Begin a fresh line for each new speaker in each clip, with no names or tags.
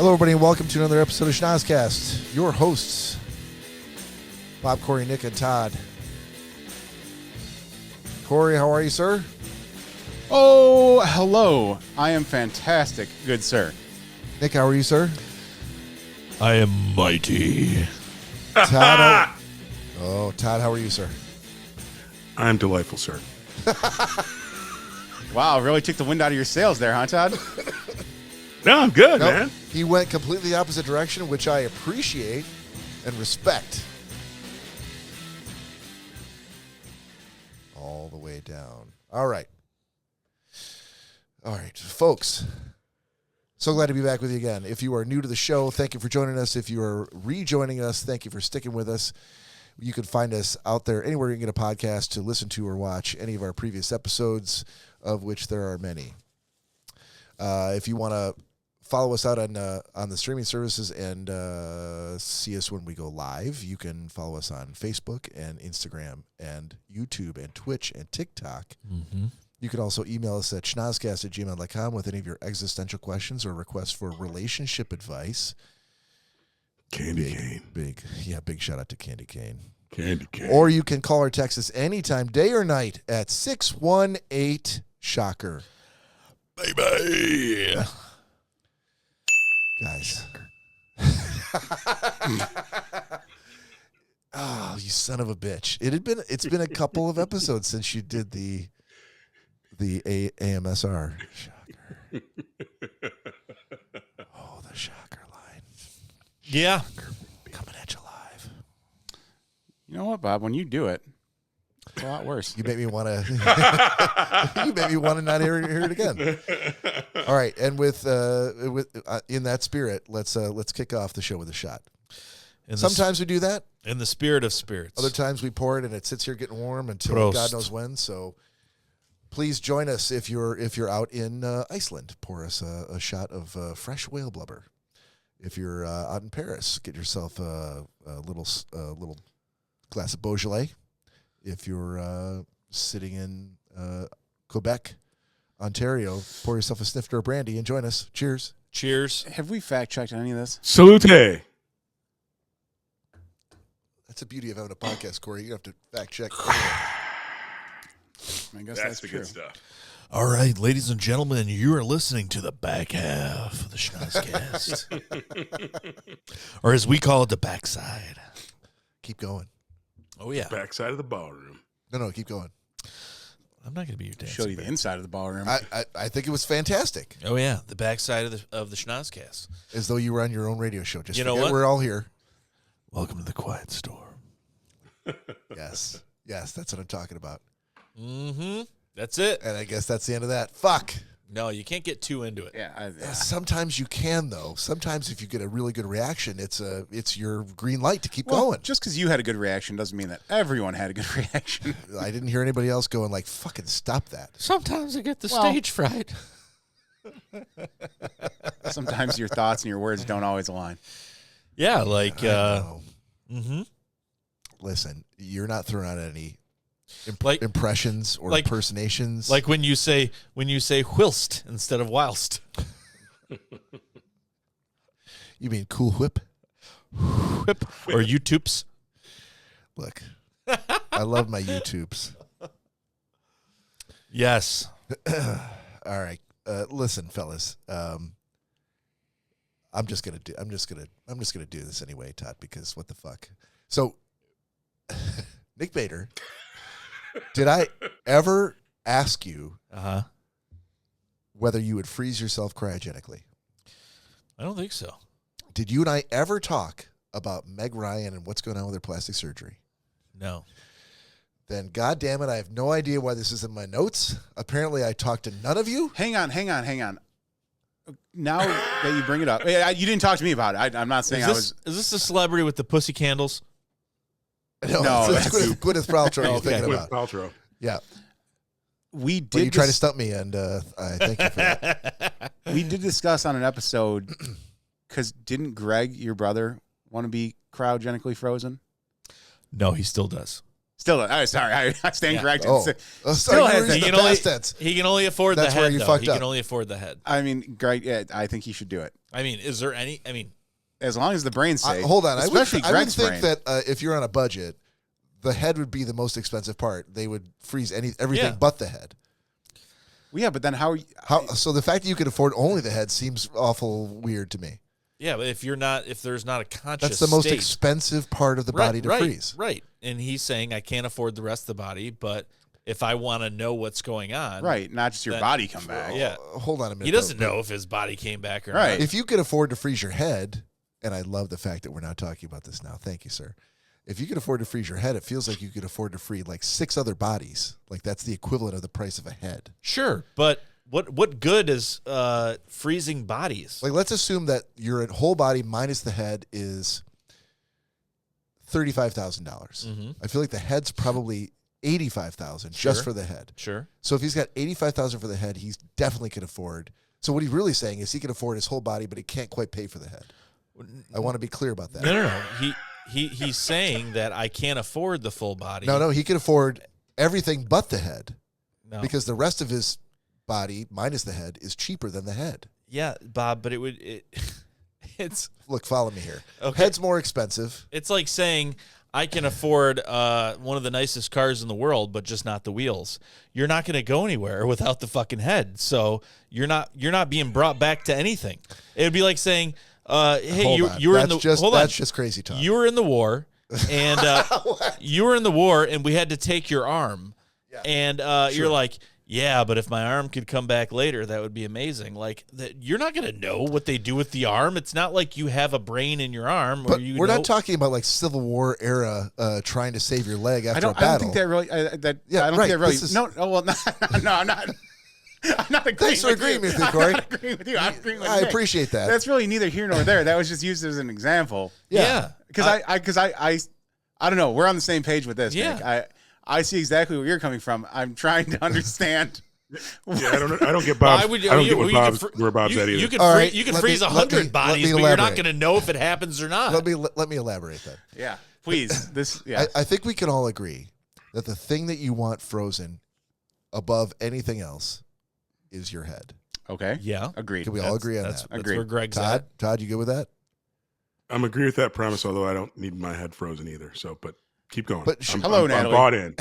Hello, everybody, and welcome to another episode of Schnozzcast. Your hosts, Bob, Cory, Nick, and Todd. Cory, how are you, sir?
Oh, hello. I am fantastic, good sir.
Nick, how are you, sir?
I am mighty.
Todd, Todd, how are you, sir?
I'm delightful, sir.
Wow, really took the wind out of your sails there, huh, Todd?
No, I'm good,
Nope.
man.
He went completely the opposite direction, which I appreciate and respect. All the way down. All right, folks. So glad to be back with you again. If you are new to the show, thank you for joining us. If you are rejoining us, thank you for sticking with us. You can find us out there anywhere you can get a podcast to listen to or watch any of our previous episodes, of which there are many. If you want to follow us out on the streaming services and see us when we go live, you can follow us on Facebook and Instagram and YouTube and Twitch and TikTok.
Mm-hmm.
You can also email us at schnozzcast@gmail.com with any of your existential questions or requests for relationship advice.
Candy cane.
Big shout out to Candy Cane.
Candy cane.
Or you can call or text us anytime, day or night, at 618-SHOCKER.
Baby.
Guys. Oh, you son of a bitch. It's been a couple of episodes since you did the AMSR. Shocker. Oh, the shocker line.
Yeah.
Coming at you live.
You know what, Bob? When you do it, it's a lot worse.
You make me want to. You make me want to not hear it again. All right, and with in that spirit, let's kick off the show with a shot. Sometimes we do that.
In the spirit of spirits.
Other times we pour it and it sits here getting warm until
Prost.
God knows when. So please join us if you're out in Iceland. Pour us a shot of fresh whale blubber. If you're out in Paris, get yourself a little glass of Beaujolais. If you're sitting in Quebec, Ontario, pour yourself a snifter of brandy and join us. Cheers.
Cheers.
Have we fact-checked any of this?
Salute.
That's the beauty of having a podcast, Cory. You don't have to fact check.
I guess that's
the
true.
good stuff.
All right, ladies and gentlemen, you are listening to the back half of the Schnozzcast. Or as we call it, the backside.
Keep going.
Oh, yeah.
Backside of the ballroom.
No, keep going.
I'm not going to be your dancing
Show you the
bear.
inside of the ballroom.
I think it was fantastic.
Oh, yeah. The backside of the Schnozzcast.
As though you were on your own radio show. Just
You know
forget
what?
We're all here.
Welcome to the quiet storm.
Yes, that's what I'm talking about.
Mm-hmm. That's it.
And I guess that's the end of that. Fuck.
No, you can't get too into it.
yeah.
Sometimes you can, though. Sometimes if you get a really good reaction, it's your green light to keep going.
Just because you had a good reaction doesn't mean that everyone had a good reaction.
I didn't hear anybody else going like, fucking stop that.
Sometimes I get the
Well-
stage fright.
Sometimes your thoughts and your words don't always align.
Yeah, like,
mm-hmm. Listen, you're not throwing out any
Like-
impressions or
like-
impersonations.
like when you say whilst instead of whilst.
You mean Cool Whip?
Whip. Or YouTubes.
Look, I love my YouTubes.
Yes.
All right, listen, fellas. I'm just gonna do this anyway, Todd. Because what the fuck? So, Nick Bader, did I ever ask you
Uh-huh.
whether you would freeze yourself cryogenically?
I don't think so.
Did you and I ever talk about Meg Ryan and what's going on with her plastic surgery?
No.
Then, God damn it, I have no idea why this is in my notes. Apparently, I talked to none of you.
Hang on. Now that you bring it up, you didn't talk to me about it. I'm not saying
Is this the celebrity with the pussy candles?
No,
it's
that's-
Gwyneth Paltrow you're
Okay.
thinking
With
about.
Paltrow.
Yeah,
we
but you
did.
tried to stump me, and I thank you for that.
We did discuss on an episode because didn't Greg, your brother, want to be cryogenically frozen?
No, he still does.
Still, sorry, I stand corrected.
Oh,
Still
sorry,
has
you were
that.
in
He
the
can only-
past tense.
He can only afford
That's
the
where
head,
you
though.
fucked
He
up.
can only afford the head.
I mean, Greg, I think he should do it.
I mean, is there any? I mean,
As long as the brain's safe.
Hold on.
Especially
I would
Greg's
think
brain.
that if you're on a budget, the head would be the most expensive part. They would freeze everything but the head.
Well, yeah, but then how?
So the fact that you could afford only the head seems awful weird to me.
yeah, but if there's not a conscious,
That's the most
state,
expensive part of the body to freeze.
Right. And he's saying I can't afford the rest of the body, but if I want to know what's going on,
Right, not just your body come back.
Yeah.
Hold on a minute.
He doesn't
though.
know if his body came back or
Right.
not.
If you could afford to freeze your head, and I love the fact that we're not talking about this now. Thank you, sir. If you could afford to freeze your head, it feels like you could afford to free like 6 other bodies. Like that's the equivalent of the price of a head.
Sure, but what good is freezing bodies?
Like let's assume that your whole body minus the head is $35,000.
Mm-hmm.
I feel like the head's probably $85,000 just
Sure.
for the head.
Sure.
So if he's got $85,000 for the head, he's definitely can afford. So what he's really saying is he can afford his whole body, but he can't quite pay for the head. I want to be clear about that.
No. He's saying that I can't afford the full body.
No, he can afford everything but the head
No.
because the rest of his body minus the head is cheaper than the head.
Yeah, Bob, but it's
Look, follow me here.
Okay.
Head's more expensive.
it's like saying I can afford one of the nicest cars in the world, but just not the wheels. You're not going to go anywhere without the fucking head. So you're not being brought back to anything. It would be like saying, "Hey,
Hold
you
on.
were in the
That's
hold on.
That's just crazy talk.
You were in the war, and you were in the war, and we had to take your arm, and you're like." Yeah, but if my arm could come back later, that would be amazing. Like, you're not going to know what they do with the arm. It's not like you have a brain in your arm.
But
you
we're
know.
not talking about like Civil War era trying to save your leg after a
I don't
battle.
think that really.
Yeah,
I don't
right.
think that really.
This is-
No, I'm not. I'm not agreeing.
Thanks for
with
agreeing
you.
with me, Cory.
I'm not agreeing with you. I'm agreeing with
I
Nick.
appreciate that.
That's really neither here nor there. That was just used as an example.
Yeah.
Because I don't know. We're on the same page with this.
Yeah.
Nick. I see exactly where you're coming from. I'm trying to understand.
Yeah, I don't get Bob's.
Why would
I don't get
you
where Bob's at either.
You could
All right,
you could
let
freeze
me-
100
let me
bodies, but you're not
elaborate.
going to know if it happens or not.
Let me elaborate then.
Yeah, please. Yeah.
I think we can all agree that the thing that you want frozen above anything else is your head.
Okay.
Yeah.
Agreed.
Can we all agree on
That's,
that?
that's
Agreed.
where Greg's
Todd,
at.
Todd, you good with that?
I'm agree with that premise, although I don't need my head frozen either. So, but keep going.
But
Hello,
I'm
Natalie.
bought in.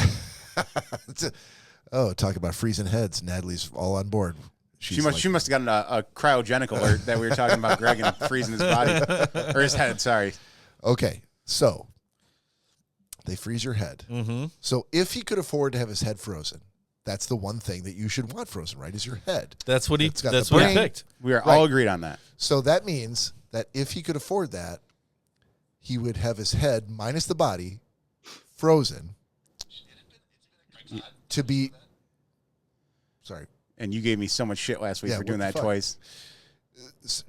Oh, talk about freezing heads. Natalie's all on board.
She must have gotten a cryogenic alert that we were talking about Greg and freezing his body or his head. Sorry.
Okay, so they freeze your head.
Mm-hmm.
So if he could afford to have his head frozen, that's the one thing that you should want frozen, right? Is your head.
That's what he.
It's got
That's
the
what he
brain.
picked.
We are
Right.
all agreed on that.
So that means that if he could afford that, he would have his head minus the body frozen to be. Sorry.
And you gave me so much shit last week
Yeah,
for
what
doing
the
that
fuck?
twice.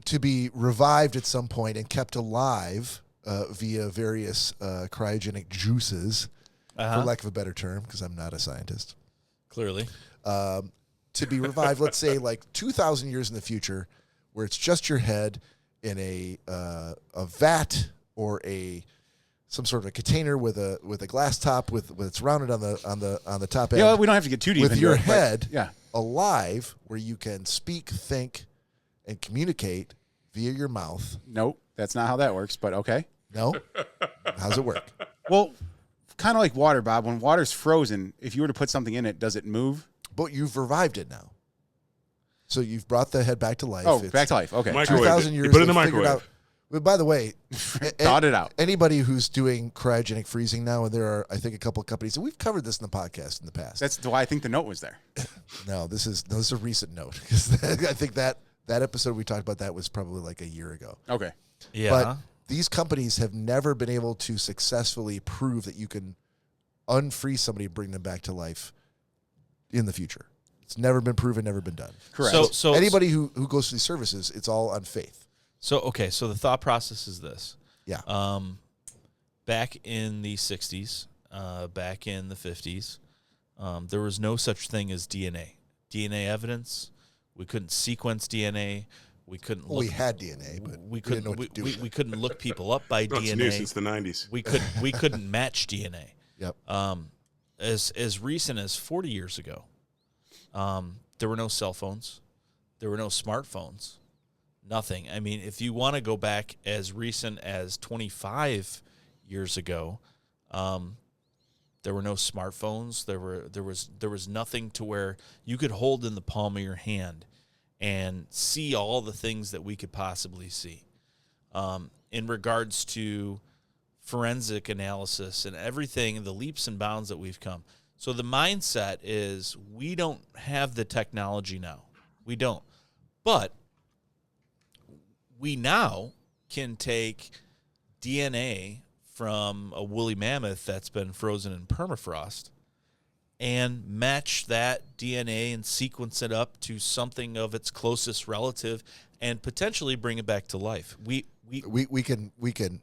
To be revived at some point and kept alive via various cryogenic juices, for lack of a better term, because I'm not a scientist.
Clearly.
To be revived, let's say like 2,000 years in the future, where it's just your head in a vat or some sort of a container with a glass top with it's rounded on the top end.
Yeah, we don't have to get too deep
with
into
your
it, but
head
yeah.
alive, where you can speak, think, and communicate via your mouth.
Nope, that's not how that works, but okay.
No? How's it work?
Well, kind of like water, Bob. When water's frozen, if you were to put something in it, does it move?
But you've revived it now. So you've brought the head back to life.
Oh,
It's
back to life. Okay.
Microwave
2,000
it.
years.
You put it in the
they've figured
microwave.
out- But by the way,
Thought it out.
Anybody who's doing cryogenic freezing now, and there are, I think, a couple of companies, and we've covered this in the podcast in the past.
That's why I think the note was there.
No, this is a recent note, because I think that episode we talked about that was probably like a year ago.
Okay.
Yeah.
But these companies have never been able to successfully prove that you can unfreeze somebody and bring them back to life in the future. It's never been proven, never been done.
Correct.
So
Anybody who goes to these services, it's all on faith.
So okay. So the thought process is this.
Yeah.
Back in the 60s, back in the 50s, there was no such thing as DNA. DNA evidence. We couldn't sequence DNA. We couldn't look.
We had DNA, but
we
didn't
couldn't.
know what to do
We,
with it.
we couldn't look people up by
No, it's new
DNA.
since the 90s.
We couldn't match DNA.
Yep.
As recent as 40 years ago, there were no cell phones, there were no smartphones, nothing. I mean, if you want to go back as recent as 25 years ago, there were no smartphones. There was nothing to where you could hold in the palm of your hand and see all the things that we could possibly see. In regards to forensic analysis and everything, the leaps and bounds that we've come. So the mindset is we don't have the technology now. We don't. But we now can take DNA from a woolly mammoth that's been frozen in permafrost and match that DNA and sequence it up to something of its closest relative and potentially bring it back to life. We can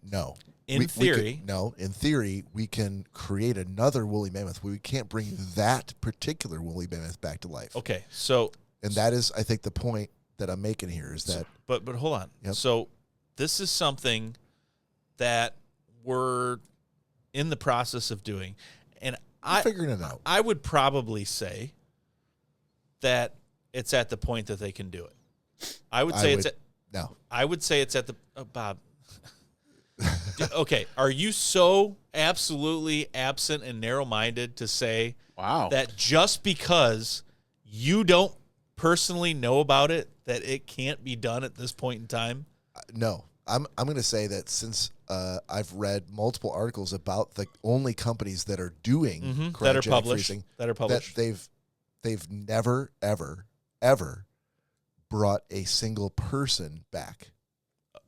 no. In theory,
we can create another woolly mammoth. We can't bring that particular woolly mammoth back to life.
Okay, so
and that is, I think, the point that I'm making here is that.
But hold on. Yep. So this is something that we're in the process of doing, and I'm
figuring it out.
I would probably say that it's at the point that they can do it. I would say it's at the Bob. Okay, are you so absolutely absent and narrow-minded to say that just because you don't personally know about it, that it can't be done at this point in time?
No. I'm going to say that since I've read multiple articles about the only companies that are doing
that are published,
freezing,
that
they've never ever brought a single person back.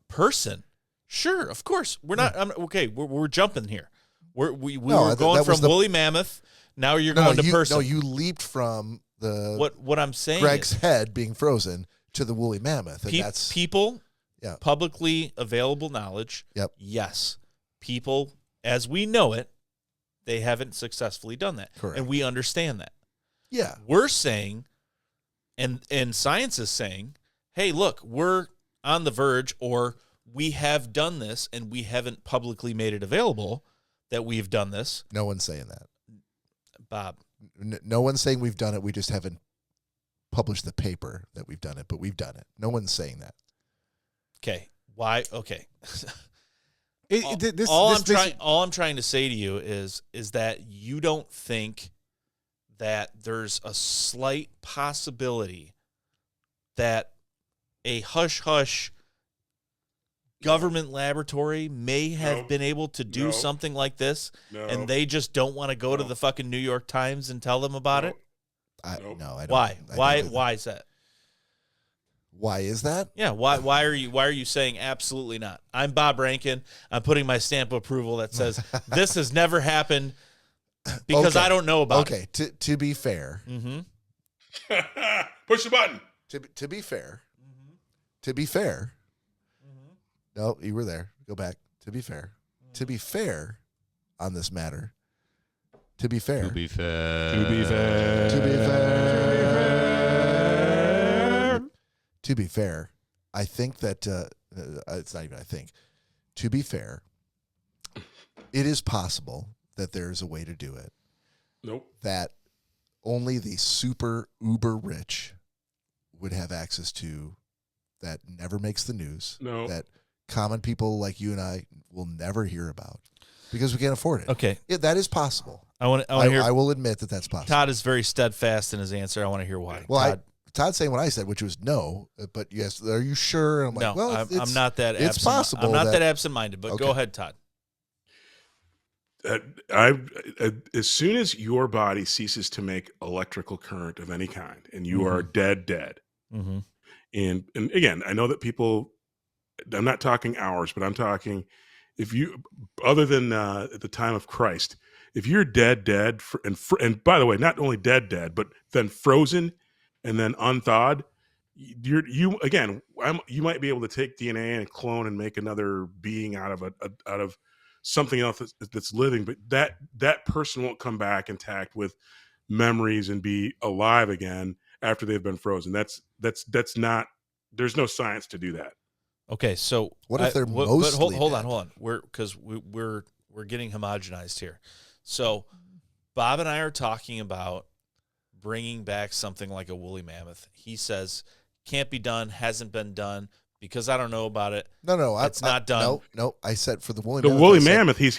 Person? Sure, of course. We're not okay. We're jumping here. We were going from woolly mammoth. Now you're going to person.
No, you leaped from the
what I'm saying.
Greg's head being frozen to the woolly mammoth, and that's
people. Yeah. Publicly available knowledge.
Yep.
Yes. People, as we know it, they haven't successfully done that.
Correct.
And we understand that.
Yeah.
We're saying, and science is saying, hey, look, we're on the verge, or we have done this and we haven't publicly made it available that we've done this.
No one's saying that.
Bob.
No one's saying we've done it. We just haven't published the paper that we've done it, but we've done it. No one's saying that.
Okay. Why? Okay.
All
I'm trying to say to you is that you don't think that there's a slight possibility that a hush-hush government laboratory may have been able to do something like this, and they just don't want to go to the fucking New York Times and tell them about it?
I don't.
Why? Why is that?
Why is that?
Yeah. Why are you saying absolutely not? I'm Bob Rankin. I'm putting my stamp of approval that says this has never happened because I don't know about it.
Okay. To be fair.
Mm-hmm.
Push the button.
To be fair. Mm-hmm. To be fair. Mm-hmm. No, you were there. Go back. To be fair. Mm-hmm. To be fair on this matter. To be fair.
To be fair.
To be fair. To be fair. To be fair, I think that it's not even I think. To be fair, it is possible that there is a way to do it.
Nope.
That only the super uber rich would have access to, that never makes the news.
No.
That common people like you and I will never hear about because we can't afford it.
Okay.
That is possible.
I
will admit that that's possible.
Todd is very steadfast in his answer. I want to hear why.
Well, Todd's saying what I said, which was no, but yes, are you sure? And I'm like,
no, I'm not that.
It's possible.
I'm not that absent-minded, but
okay.
Go ahead, Todd.
As soon as your body ceases to make electrical current of any kind, and you are dead,
mm-hmm.
and again, I know that people. I'm not talking hours, but I'm talking if you, other than at the time of Christ, if you're dead, and by the way, not only dead, but then frozen. And then unthawed, you might be able to take DNA and clone and make another being out of something else that's living, but that person won't come back intact with memories and be alive again after they've been frozen. That's not. There's no science to do that.
Okay, so
what if they're mostly?
Hold on. We're getting homogenized here. So Bob and I are talking about bringing back something like a woolly mammoth. He says can't be done, hasn't been done because I don't know about it.
No,
it's not done.
No. I said for the woolly
The
mammoth.
woolly mammoth. He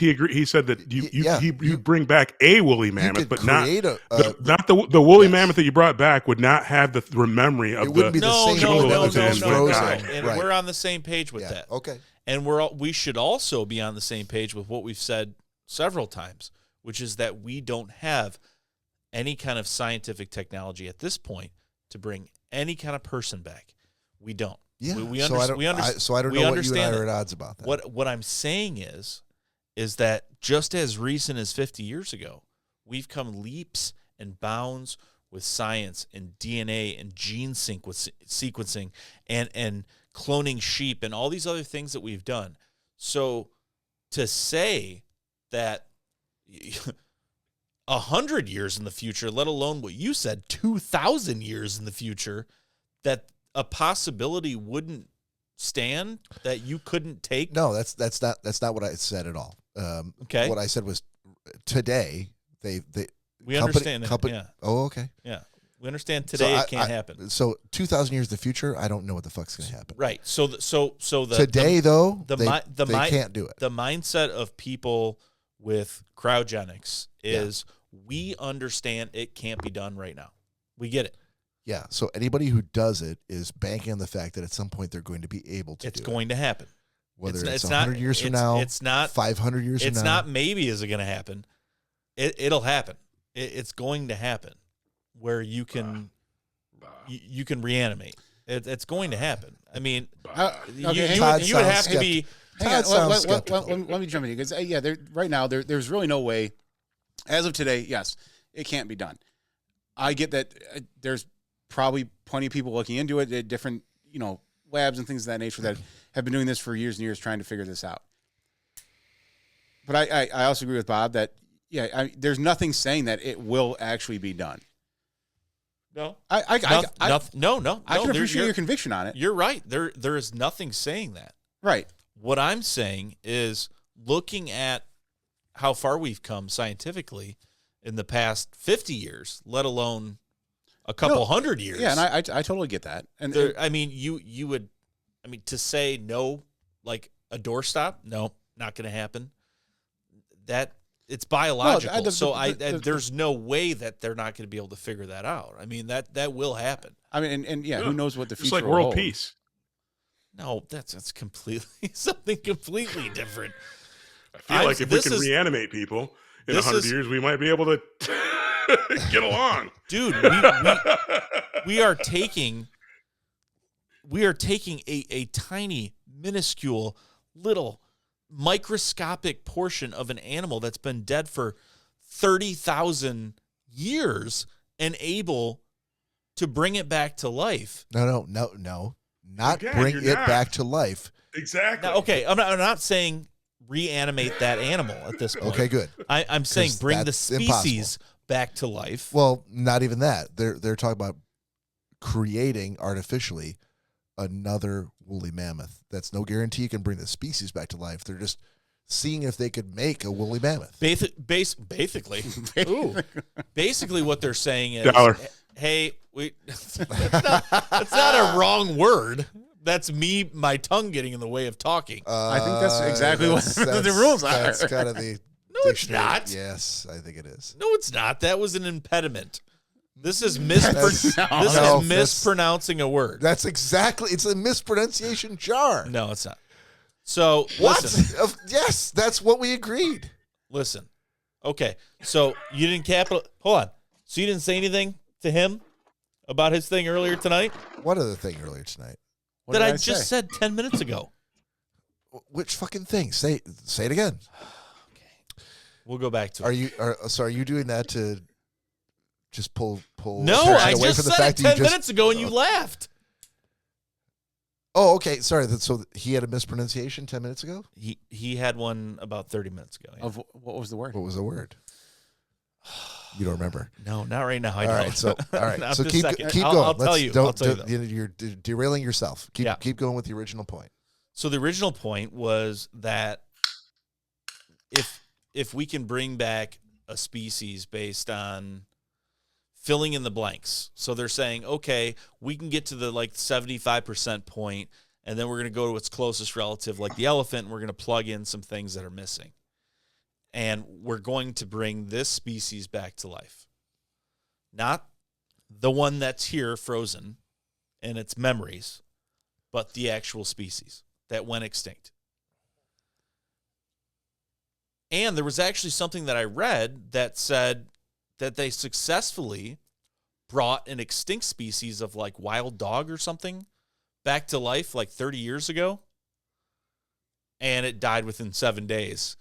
said that you bring back a woolly
You
mammoth,
could
but not
create
not the woolly mammoth that you brought back would not have the memory of
It wouldn't be the same
jungle that was in
no.
Guy.
And
Right.
we're on the same page with that.
Okay.
And we should also be on the same page with what we've said several times, which is that we don't have any kind of scientific technology at this point to bring any kind of person back. We don't.
Yeah.
So I don't know
what you and I are at odds about that.
What I'm saying is that just as recent as 50 years ago, we've come leaps and bounds with science and DNA and gene sequencing and cloning sheep and all these other things that we've done. So to say that 100 years in the future, let alone what you said, 2,000 years in the future, that a possibility wouldn't stand, that you couldn't take?
No, that's not what I said at all.
Okay.
What I said was today
we understand that. Yeah.
Oh, okay.
Yeah. We understand today it can't happen.
So 2,000 years in the future, I don't know what the fuck's going to happen.
Right. So the
today though, they can't do it.
The mindset of people with cryogenics is we understand it can't be done right now. We get it.
Yeah. So anybody who does it is banking on the fact that at some point they're going to be able to.
It's going to happen.
Whether it's 100 years from now,
it's not
500 years from now.
It's not maybe is it going to happen. It'll happen. It's going to happen. Where you can you can reanimate. It's going to happen. I mean, you would have to be.
Let me jump in here because right now there's really no way. As of today, yes, it can't be done. I get that there's probably plenty of people looking into it at different labs and things of that nature that have been doing this for years and years trying to figure this out. But I also agree with Bob that there's nothing saying that it will actually be done.
No,
I can appreciate your conviction on it.
You're right. There is nothing saying that.
Right.
What I'm saying is looking at how far we've come scientifically in the past 50 years, let alone a couple hundred years.
Yeah, and I totally get that. And
you would to say no, like a doorstop, no, not going to happen. That it's biological. There's no way that they're not going to be able to figure that out. I mean, that will happen.
I mean, who knows what the future
It's like
will
world
hold.
peace.
No, that's completely something completely different.
I feel like if we can reanimate people in 100 years, we might be able to get along.
Dude, we are taking a tiny, minuscule, little microscopic portion of an animal that's been dead for 30,000 years and able to bring it back to life.
No. Not bring it back to life.
Exactly.
Now, okay, I'm not saying reanimate that animal at this point.
Okay, good.
I'm saying bring the species
impossible.
back to life.
Well, not even that. They're talking about creating artificially another woolly mammoth. That's no guarantee you can bring the species back to life. They're just seeing if they could make a woolly mammoth.
Basically, what they're saying is, hey, that's not a wrong word. That's me, my tongue getting in the way of talking.
I think that's exactly what the rules are.
That's kind of the
No, it's not.
Yes, I think it is.
No, it's not. That was an impediment. This is mispronouncing a word.
That's exactly. It's a mispronunciation jar.
No, it's not. So
what?
Listen,
yes, that's what we agreed.
Listen. Okay. So you didn't hold on. So you didn't say anything to him about his thing earlier tonight?
What other thing earlier tonight?
That I just said 10 minutes ago.
Which fucking thing? Say it again.
Okay. We'll go back to it.
Are you doing that to just pull
No, I just said it 10 minutes ago and you laughed.
Oh, okay. Sorry. So he had a mispronunciation 10 minutes ago?
He had one about 30 minutes ago. Yeah.
Of what was the word?
What was the word? You don't remember?
No, not right now. I don't.
All right. So keep going.
I'll tell you.
You're derailing yourself. Keep going with the original point.
So the original point was that if we can bring back a species based on filling in the blanks. So they're saying, okay, we can get to the 75% point and then we're going to go to its closest relative, like the elephant, and we're going to plug in some things that are missing. And we're going to bring this species back to life. Not the one that's here frozen in its memories, but the actual species that went extinct. And there was actually something that I read that said that they successfully brought an extinct species of like wild dog or something back to life like 30 years ago. And it died within 7 days.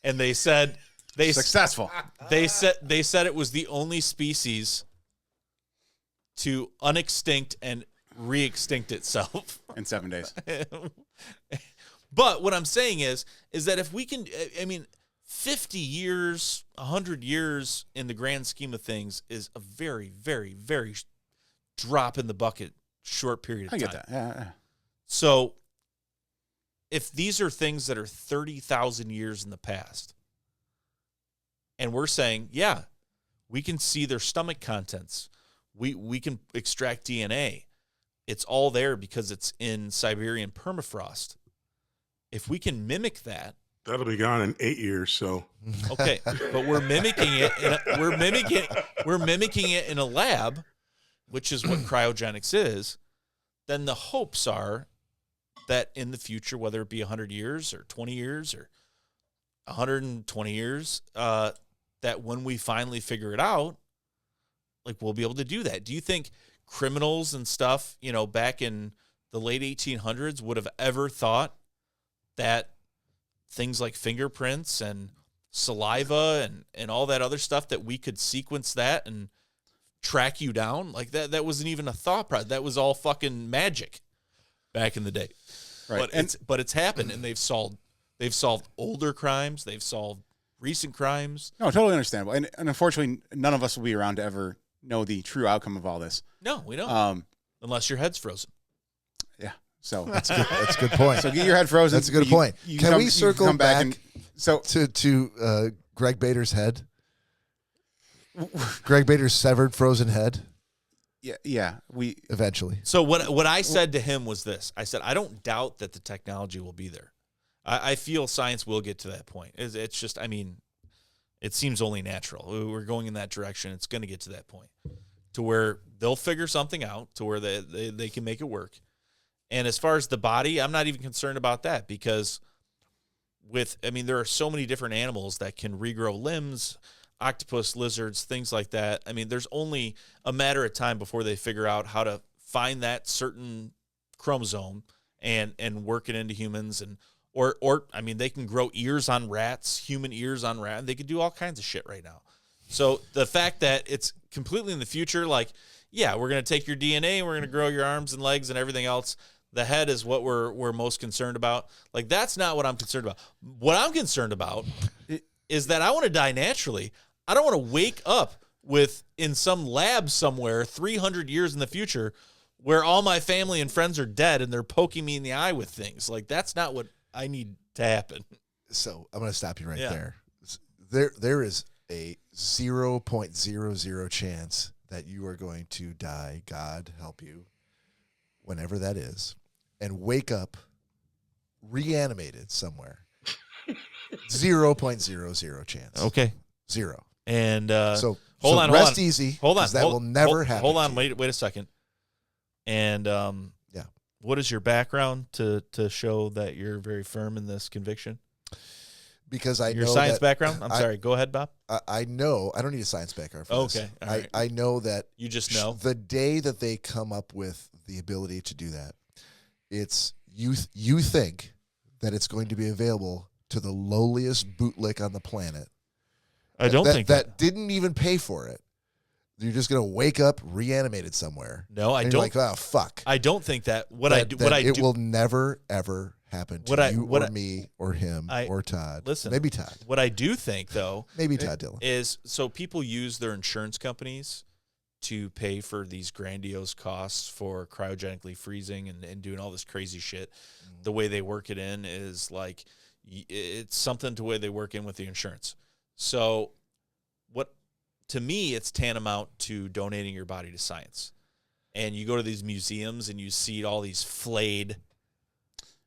And they said
Successful.
They said it was the only species to unextinct and re-extinct itself
In 7 days.
But what I'm saying is that if we can, I mean, 50 years, 100 years in the grand scheme of things is a very, very, very drop in the bucket, short period of time.
I get that. Yeah.
So if these are things that are 30,000 years in the past, and we're saying, yeah, we can see their stomach contents, we can extract DNA. It's all there because it's in Siberian permafrost. If we can mimic that,
That'll be gone in 8 years. So
okay, but we're mimicking it. We're mimicking it in a lab, which is what cryogenics is. Then the hopes are that in the future, whether it be 100 years or 20 years or 120 years, that when we finally figure it out, like we'll be able to do that. Do you think criminals and stuff, back in the late 1800s would have ever thought that things like fingerprints and saliva and all that other stuff, that we could sequence that and track you down? Like that wasn't even a thought process. That was all fucking magic back in the day.
Right.
But it's happened, and they've solved older crimes, they've solved recent crimes.
No, totally understandable. And unfortunately, none of us will be around to ever know the true outcome of all this.
No, we don't. Unless your head's frozen.
Yeah. So
That's a good point.
So get your head frozen.
That's a good point. Can we circle back
so
to Greg Bader's head? Greg Bader's severed frozen head?
yeah, we
Eventually.
So what I said to him was this. I said, I don't doubt that the technology will be there. I feel science will get to that point. It's just, I mean, it seems only natural. We're going in that direction. It's going to get to that point to where they'll figure something out to where they can make it work. And as far as the body, I'm not even concerned about that, because there are so many different animals that can regrow limbs, octopus, lizards, things like that. I mean, there's only a matter of time before they figure out how to find that certain chromosome and work it into humans. Or they can grow ears on rats, human ears on rats. They can do all kinds of shit right now. So the fact that it's completely in the future, like, yeah, we're going to take your DNA and we're going to grow your arms and legs and everything else. The head is what we're most concerned about. Like, that's not what I'm concerned about. What I'm concerned about is that I want to die naturally. I don't want to wake up in some lab somewhere 300 years in the future where all my family and friends are dead and they're poking me in the eye with things. Like, that's not what I need to happen.
So I'm going to stop you right there. There is a 0.00 chance that you are going to die, God help you, whenever that is, and wake up reanimated somewhere. 0.00 chance.
Okay.
0.
And
hold on. Rest
hold on.
easy.
Hold on.
That will never happen.
Hold on. Wait a second. And what is your background to show that you're very firm in this conviction?
Because I know
your science
that
background. I'm sorry. Go ahead, Bob.
I know. I don't need a science background for this.
Okay. All right.
I know that
You just know.
the day that they come up with the ability to do that, it's you think that it's going to be available to the lowliest bootlick on the planet.
I don't think
that didn't even pay for it. You're just going to wake up reanimated somewhere.
No, I
and
don't.
You're like, oh fuck.
I don't think that.
It will never ever happen to you or me or him or Todd.
Listen,
maybe Todd.
What I do think, though,
maybe Todd Dillon,
is so people use their insurance companies to pay for these grandiose costs for cryogenically freezing and doing all this crazy shit. Mm-hmm. The way they work it in is like it's something to the way they work in with the insurance. So to me, it's tantamount to donating your body to science. And you go to these museums and you see all these flayed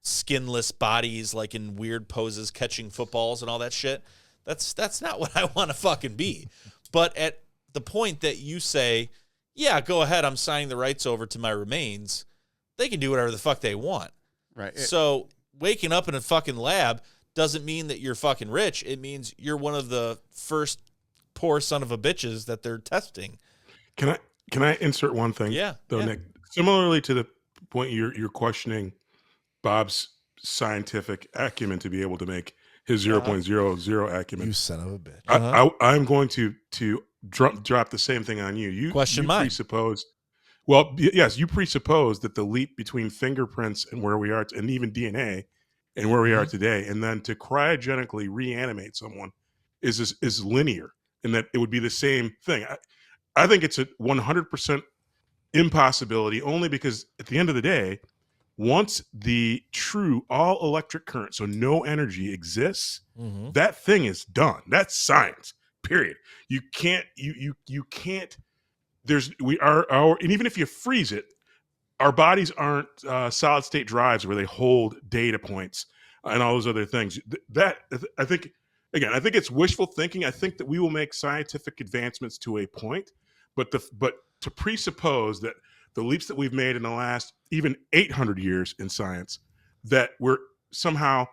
skinless bodies, like in weird poses, catching footballs and all that shit. That's not what I want to fucking be. But at the point that you say, yeah, go ahead, I'm signing the rights over to my remains, they can do whatever the fuck they want.
Right.
So waking up in a fucking lab doesn't mean that you're fucking rich. It means you're one of the first poor son of a bitches that they're testing.
Can I insert one thing?
Yeah.
Though,
yeah.
Nick, similarly to the point you're questioning Bob's scientific acumen to be able to make his 0.00 acumen.
You son of a bitch.
I'm going to drop the same thing on you. You
mine.
Presupposed. Well, yes, you presuppose that the leap between fingerprints and where we are, and even DNA, and where we are today, and then to cryogenically reanimate someone is linear, and that it would be the same thing. I think it's a 100% impossibility, only because at the end of the day, once the true all electric current, so no energy exists, that thing is done. That's science. Period. You can't. You can't. And even if you freeze it, our bodies aren't solid state drives where they hold data points and all those other things. That I think it's wishful thinking. I think that we will make scientific advancements to a point, but to presuppose that the leaps that we've made in the last even 800 years in science, that we're somehow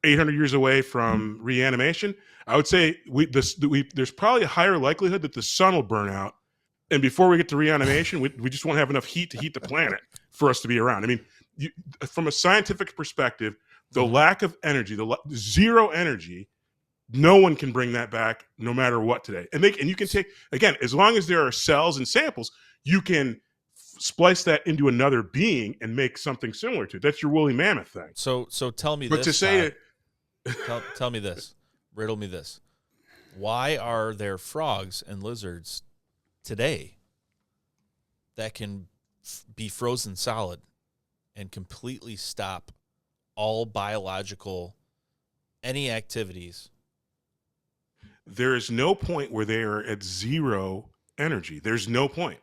800 years away from reanimation, I would say there's probably a higher likelihood that the sun will burn out, and before we get to reanimation, we just won't have enough heat to heat the planet for us to be around. I mean, from a scientific perspective, the lack of energy, zero energy, no one can bring that back no matter what today. And you can take, again, as long as there are cells and samples, you can splice that into another being and make something similar to it. That's your woolly mammoth thing.
So tell me
but
this.
To say
tell me this. Riddle me this. Why are there frogs and lizards today that can be frozen solid and completely stop all biological any activities?
There is no point where they are at zero energy. There's no point.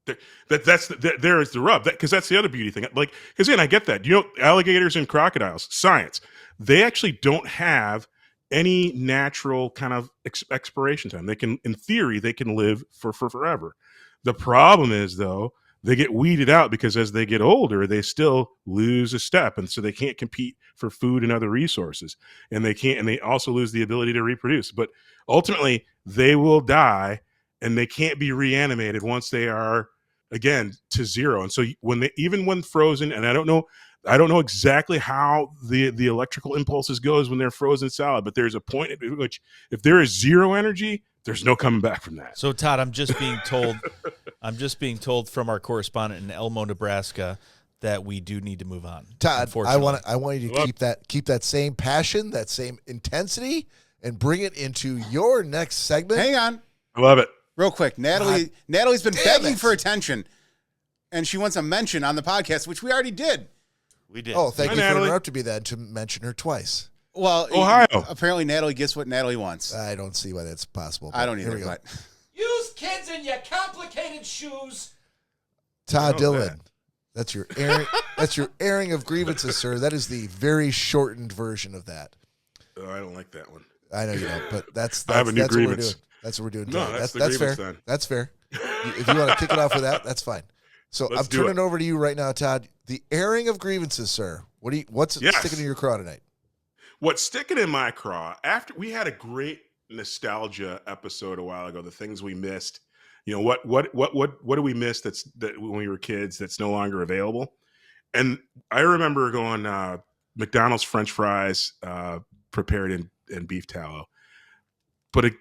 There is the rub, because that's the other beauty thing. Like, because again, I get that. Alligators and crocodiles, science, they actually don't have any natural kind of expiration time. They can, in theory, they can live for forever. The problem is, though, they get weeded out because as they get older, they still lose a step, and so they can't compete for food and other resources, and they also lose the ability to reproduce. But ultimately, they will die, and they can't be reanimated once they are again to zero. And so when frozen, and I don't know exactly how the electrical impulses goes when they're frozen solid, but there's a point at which if there is zero energy, there's no coming back from that.
So Todd, I'm just being told from our correspondent in Elmo, Nebraska, that we do need to move on.
Todd, I want you to keep that same passion, that same intensity, and bring it into your next segment.
Hang on.
I love it.
Real quick, Natalie's been begging for attention, and she wants a mention on the podcast, which we already did.
We did.
Oh, thank you
Natalie.
for interrupting me then to mention her twice.
Well,
Ohio.
Apparently Natalie gets what Natalie wants.
I don't see why that's possible.
I don't either.
Here we go.
But
Use kids in your complicated shoes.
Todd Dillon. That's your airing. That's your airing of grievances, sir. That is the very shortened version of that.
Oh, I don't like that one.
I know you don't, but that's
I have a new
that's what we're
grievance.
doing. That's what we're doing.
No,
today.
that's the
that's fair.
grievance then.
That's fair. If you want to kick it off with that, that's fine. So
Let's
I'm
do
turning
it.
over to you right now, Todd. The airing of grievances, sir. What's sticking in your craw tonight?
What's sticking in my craw, after we had a great nostalgia episode a while ago, the things we missed, what do we miss that when we were kids that's no longer available? And I remember going McDonald's French fries prepared in beef tallow. But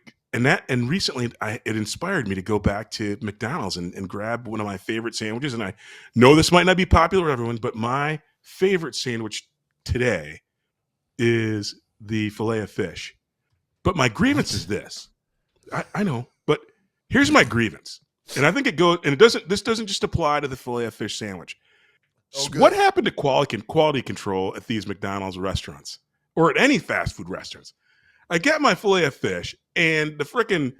recently it inspired me to go back to McDonald's and grab one of my favorite sandwiches. And I know this might not be popular with everyone, but my favorite sandwich today is the filet of fish. But my grievance is this. I know, but here's my grievance. And I think this doesn't just apply to the filet of fish sandwich. What happened to quality control at these McDonald's restaurants or at any fast food restaurants? I get my filet of fish and the frickin'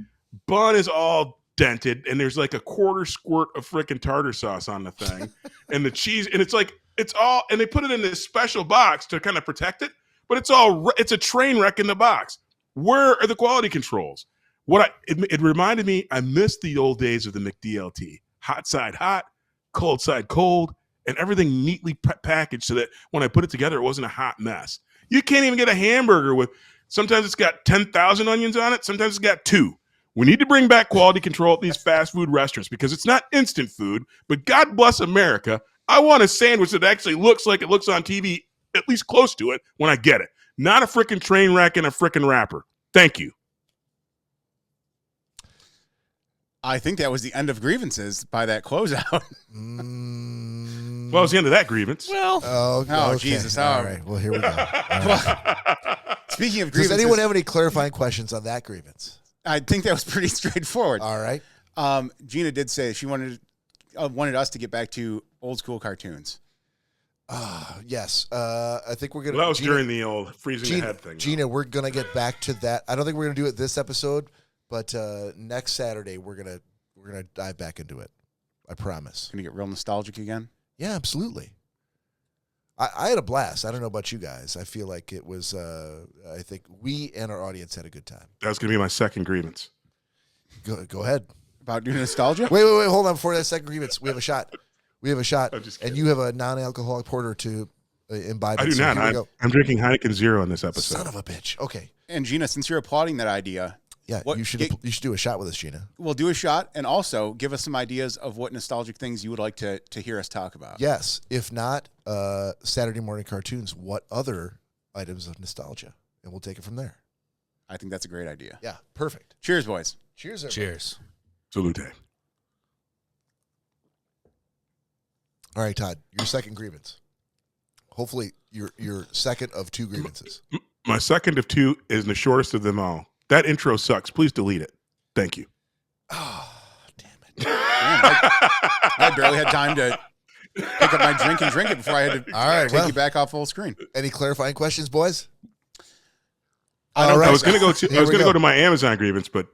bun is all dented and there's like a quarter squirt of frickin' tartar sauce on the thing and the cheese. And it's like, It's all, and they put it in this special box to kind of protect it, but it's a train wreck in the box. Where are the quality controls? It reminded me, I missed the old days of the McDLT. Hot side hot, cold side cold, and everything neatly packaged so that when I put it together, it wasn't a hot mess. You can't even get a hamburger with, sometimes it's got 10,000 onions on it, sometimes it's got 2. We need to bring back quality control at these fast food restaurants because it's not instant food, but God bless America. I want a sandwich that actually looks like it looks on TV, at least close to it, when I get it. Not a freaking train wreck and a freaking wrapper. Thank you.
I think that was the end of grievances by that closeout.
Well, it was the end of that grievance.
Well,
oh,
okay.
Jesus.
All right. Well, here we go.
Speaking of grievances.
Does anyone have any clarifying questions on that grievance?
I think that was pretty straightforward.
All right.
Gina did say she wanted us to get back to old school cartoons.
Yes. I think we're going to.
Well, that was during the old freezing the head thing.
Gina, we're going to get back to that. I don't think we're going to do it this episode, but next Saturday we're going to dive back into it. I promise.
Going to get real nostalgic again?
Yeah, absolutely. I had a blast. I don't know about you guys. I feel like it was, I think we and our audience had a good time.
That was going to be my second grievance.
Go ahead.
About doing nostalgia?
Wait. Hold on. Before that second grievance, we have a shot. And you have a non-alcoholic porter to imbibe.
I do not. I'm drinking Heineken Zero in this episode.
Son of a bitch. Okay.
And Gina, since you're applauding that idea,
yeah, you should do a shot with us, Gina.
We'll do a shot and also give us some ideas of what nostalgic things you would like to hear us talk about.
Yes. If not Saturday morning cartoons, what other items of nostalgia? And we'll take it from there.
I think that's a great idea.
Yeah. Perfect.
Cheers, boys.
Cheers, everybody.
cheers.
Salute.
All right, Todd, your second grievance. Hopefully your second of 2 grievances.
My second of 2 is the shortest of them all. That intro sucks. Please delete it. Thank you.
Oh, damn it.
Damn, I barely had time to pick up my drink and drink it before I had to take you back off full screen.
Any clarifying questions, boys?
I was going to go to my Amazon grievance, but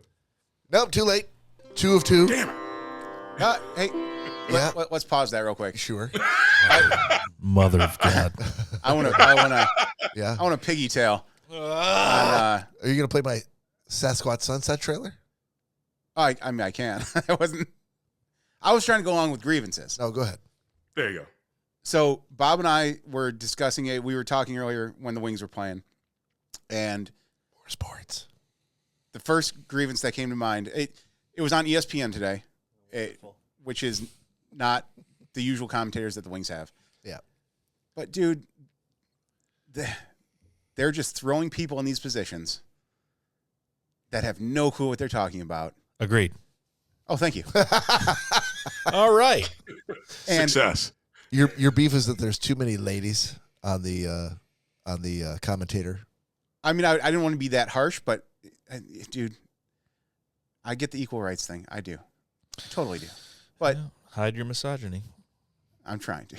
nope, too late. 2 of 2.
damn it.
Hey,
Yeah.
let's pause that real quick.
Sure.
Mother of God.
I want
Yeah.
to piggy tail.
Are you going to play my Sasquatch Sunset trailer?
I mean, I can. I was trying to go along with grievances.
No, go ahead.
There you go.
So Bob and I were discussing it. We were talking earlier when the Wings were playing, and
More sports.
the first grievance that came to mind, it was on ESPN today, which is not the usual commentators that the Wings have.
Yeah.
But dude, they're just throwing people in these positions that have no clue what they're talking about.
Agreed.
Oh, thank you.
All right.
And
Success.
Your beef is that there's too many ladies on the commentator.
I mean, I didn't want to be that harsh, but dude, I get the equal rights thing. I do. I totally do. But
hide your misogyny.
I'm trying to.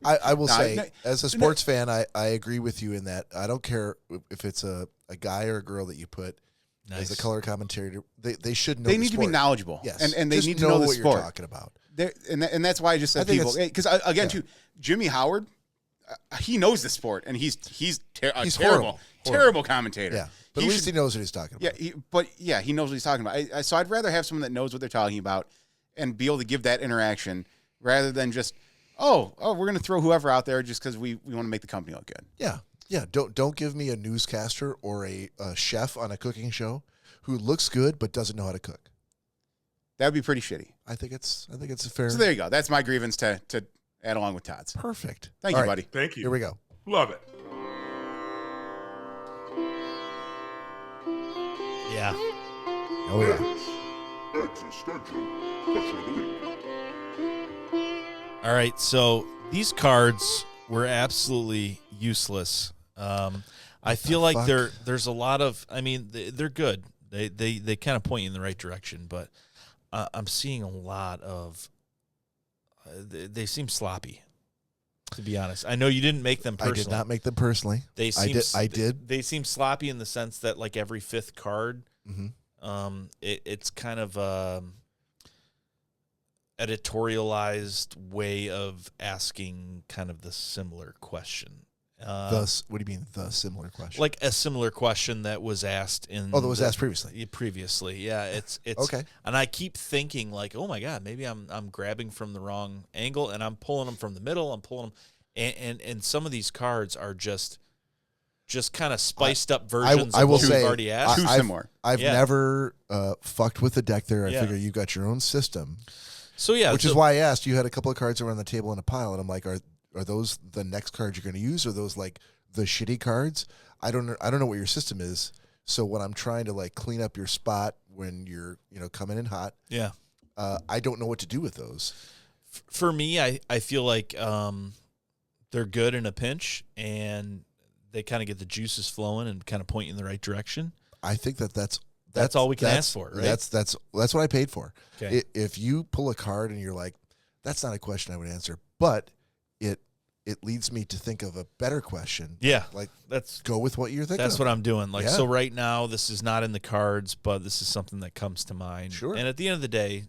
I will say, as a sports fan, I agree with you in that I don't care if it's a guy or a girl that you put as a color commentator. They should know.
They need to be knowledgeable.
Yes,
and they
just
need to know the
what
sport
you're talking about.
And that's why I just said people, because again, too, Jimmy Howard, he knows the sport, and he's terrible commentator.
Yeah, but at least he knows what he's talking about.
Yeah, he knows what he's talking about. So I'd rather have someone that knows what they're talking about and be able to give that interaction rather than just we're going to throw whoever out there just because we want to make the company look good.
Yeah. Don't give me a newscaster or a chef on a cooking show who looks good but doesn't know how to cook.
That would be pretty shitty.
I think it's a fair.
So there you go. That's my grievance to add along with Todd's.
Perfect.
Thank you, buddy.
Thank you.
Here we go.
Love it.
Yeah.
Oh yeah.
Existential Question of the Week.
All right. So these cards were absolutely useless. I feel like there's a lot of. I mean, they're good. They kind of point you in the right direction, but I'm seeing a lot of. They seem sloppy, to be honest. I know you didn't make them personally.
I did not make them personally. I did.
They seem sloppy in the sense that like every fifth card,
Mm-hmm.
it's kind of editorialized way of asking kind of the similar question.
What do you mean, the similar question?
Like a similar question that was asked in...
Oh, that was asked previously.
Previously, yeah. It's
okay.
And I keep thinking, like, oh, my God, maybe I'm grabbing from the wrong angle, and I'm pulling them from the middle. I'm pulling them... And some of these cards are just kind of spiced up versions of what we've already asked.
Too similar.
I've never fucked with the deck there. I figure you've got your own system.
So, yeah.
Which is why I asked. You had a couple of cards around the table in a pile, and I'm like, are those the next cards you're going to use? Or are those like the shitty cards? I don't know what your system is. So when I'm trying to like clean up your spot when you're coming in hot, I don't know what to do with those.
For me, I feel like they're good in a pinch, and they kind of get the juices flowing and kind of point you in the right direction.
I think that's
all we can ask for, right?
That's what I paid for.
Okay.
If you pull a card and you're like, that's not a question I would answer, but it leads me to think of a better question.
Yeah.
Like,
let's
go with what you're thinking.
That's what I'm doing. Like, so right now, this is not in the cards, but this is something that comes to mind.
Sure.
And at the end of the day,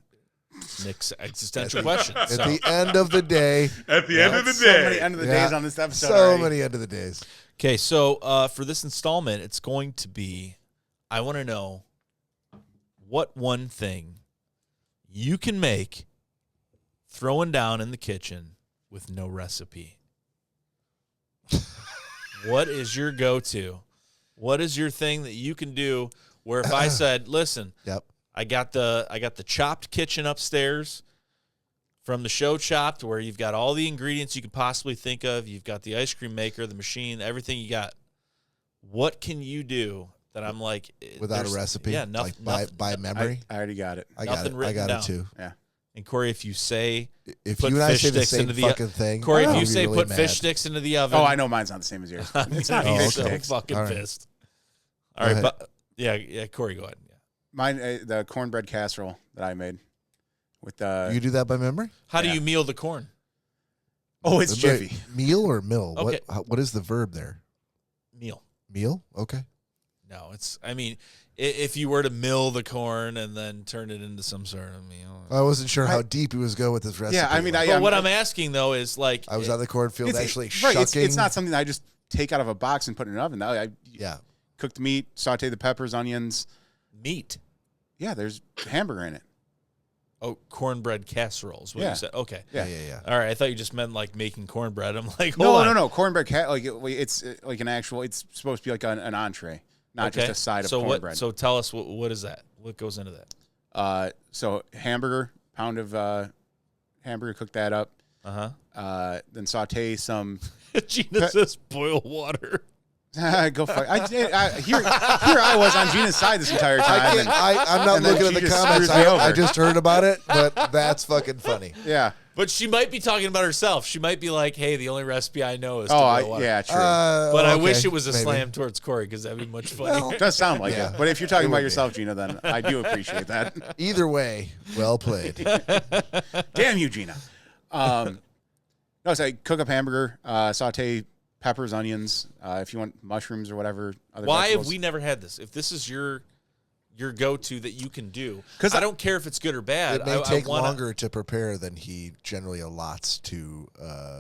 Nick's existential question.
At the end of the day.
At the end of the day.
So many end of the days on this episode.
So many end of the days.
Okay, so for this installment, it's going to be, I want to know what one thing you can make throwing down in the kitchen with no recipe. What is your go-to? What is your thing that you can do where if I said, listen, I got the chopped kitchen upstairs from the show Chopped, where you've got all the ingredients you could possibly think of. You've got the ice cream maker, the machine, everything you got. What can you do that I'm like...
Without a recipe?
Yeah, nothing.
Like by memory?
I already got it.
I got it too.
Yeah.
And Corey, if you say...
If you and I say the same fucking thing...
Corey, if you say put fish sticks into the oven...
Oh, I know mine's not the same as yours. It's not fish sticks.
Fucking pissed. All right, but yeah, Corey, go ahead. Yeah.
Mine, the cornbread casserole that I made. With
you do that by memory?
How do you meal the corn?
Oh, it's Jiffy.
Meal or mill?
Okay.
What is the verb there?
Meal.
Meal? Okay.
No, I mean, if you were to mill the corn and then turn it into some sort of meal.
I wasn't sure how deep he was going with this recipe.
Yeah, I mean,
but what I'm asking, though, is like...
I was on the cornfield actually
right,
shucking.
It's not something that I just take out of a box and put in an oven. I cook the meat, saute the peppers, onions.
Meat?
Yeah, there's hamburger in it.
Oh, cornbread casseroles. What you said? Okay.
Yeah.
All right. I thought you just meant like making cornbread. I'm like, hold on.
No. Cornbread it's like an actual. It's supposed to be like an entree, not just a side of cornbread.
So tell us what is that? What goes into that?
So hamburger, pound of hamburger, cook that up. Then saute some.
Gina says boil water.
Go fuck. Here I was on Gina's side this entire time.
I'm not looking at the comments. I just heard about it, but that's fucking funny.
Yeah.
But she might be talking about herself. She might be like, hey, the only recipe I know is to boil water.
Yeah, true.
But I wish it was a slam towards Corey because that'd be much funnier.
Well, it does sound like it. But if you're talking about yourself, Gina, then I do appreciate that.
Either way, well played.
Damn you, Gina. No, so I cook up hamburger, saute peppers, onions, if you want mushrooms or whatever.
Why have we never had this? If this is your go-to that you can do, because I don't care if it's good or bad.
It may take longer to prepare than he generally allots to.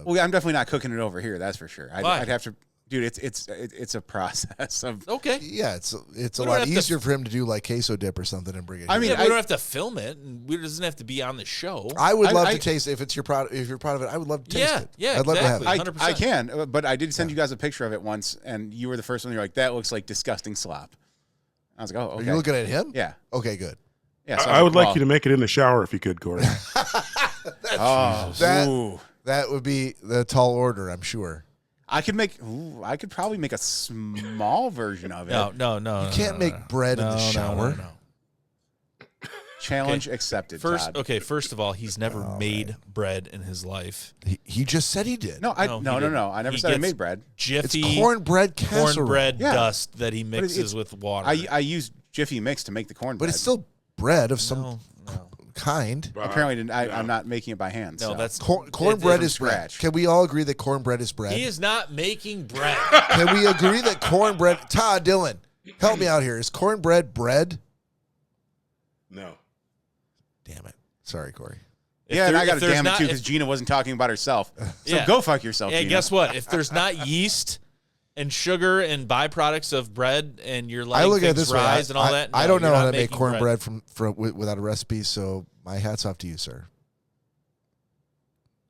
Well, I'm definitely not cooking it over here. That's for sure. I'd have to, dude. It's a process of.
Okay.
Yeah, it's a lot easier for him to do like queso dip or something and bring it.
I mean, we don't have to film it, and it doesn't have to be on the show.
I would love to taste it if it's your product. If you're proud of it, I would love to taste it.
Yeah,
I'd love to have it.
100%.
I can, but I did send you guys a picture of it once, and you were the first one. You're like, that looks like disgusting slop. I was like, oh, okay.
Are you looking at him?
Yeah.
Okay, good.
Yeah. So
I would like you to make it in the shower if you could, Corey.
That would be the tall order, I'm sure.
I could probably make a small version of it.
No. You can't make bread in the shower.
No.
Challenge accepted.
Todd. First of all, he's never made bread in his life.
He just said he did.
No. I never said I made bread.
Jiffy
it's cornbread casserole.
Cornbread dust that he mixes with water.
I use Jiffy mix to make the cornbread.
But it's still bread of some kind.
Apparently, I'm not making it by hand.
No,
so.
that's
cornbread is scratch. Can we all agree that cornbread is bread?
He is not making bread.
Can we agree that cornbread? Todd, Dylan, help me out here. Is cornbread bread?
No.
Damn it. Sorry, Corey.
And I got to damn it too because Gina wasn't talking about herself. So go fuck yourself, Gina.
And guess what? If there's not yeast and sugar and byproducts of bread, and you're letting things rise and all that,
I don't know how to make cornbread without a recipe. So my hat's off to you, sir.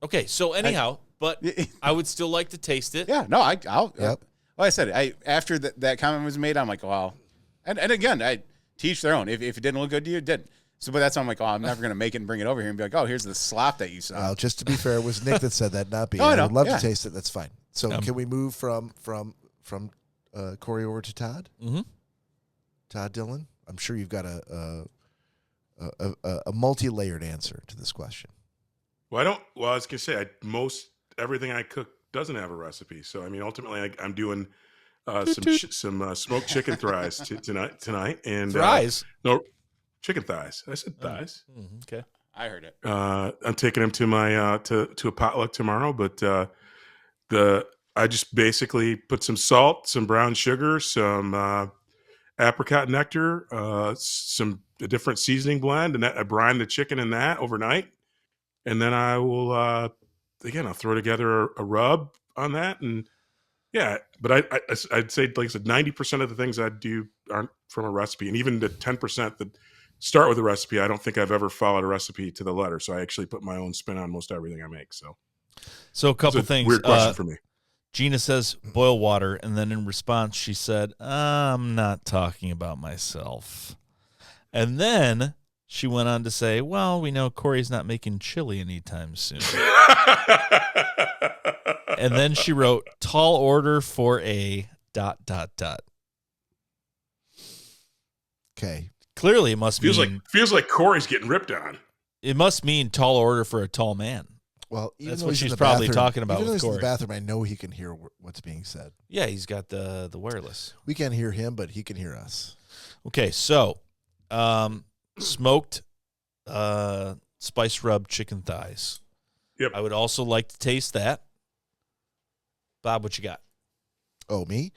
Okay, so anyhow, but I would still like to taste it.
Yeah, no, I'll. Yep. Like I said, after that comment was made, I'm like, wow. And again, I teach their own. If it didn't look good to you, it didn't. So, but that's why I'm like, oh, I'm never gonna make it and bring it over here and be like, oh, here's the slop that you saw.
Well, just to be fair, it was Nick that said that, not me.
I
would love to taste it. That's fine. So, can we move from Cory over to Todd?
Mm-hmm.
Todd Dillon, I'm sure you've got a multi-layered answer to this question.
Well, I was gonna say most everything I cook doesn't have a recipe. So I mean, ultimately, I'm doing some smoked chicken thighs tonight, and
thighs.
No, chicken thighs. I said thighs.
Okay,
I heard it.
I'm taking them to my to a potluck tomorrow, but I just basically put some salt, some brown sugar, some apricot nectar, a different seasoning blend, and I brine the chicken in that overnight. And then I will, I'll throw together a rub on that. And yeah, but I'd say, like I said, 90% of the things I do aren't from a recipe. And even the 10% that start with a recipe, I don't think I've ever followed a recipe to the letter. So I actually put my own spin on most everything I make. So
a couple things.
Weird question for me.
Gina says boil water. And then in response, she said, I'm not talking about myself. And then she went on to say, well, we know Cory's not making chili anytime soon. And then she wrote, tall order for a ...
Okay.
Clearly it must
feels like Cory's getting ripped on.
It must mean tall order for a tall man.
Well, even
that's
though
what
she's
probably talking about
even
with
though he's
Cory.
in the bathroom, I know he can hear what's being said.
Yeah, he's got the wireless.
We can't hear him, but he can hear us.
Okay, so smoked spice rub chicken thighs.
Yep.
Uh,
I would also like to taste that. Bob, what you got?
Oh, me?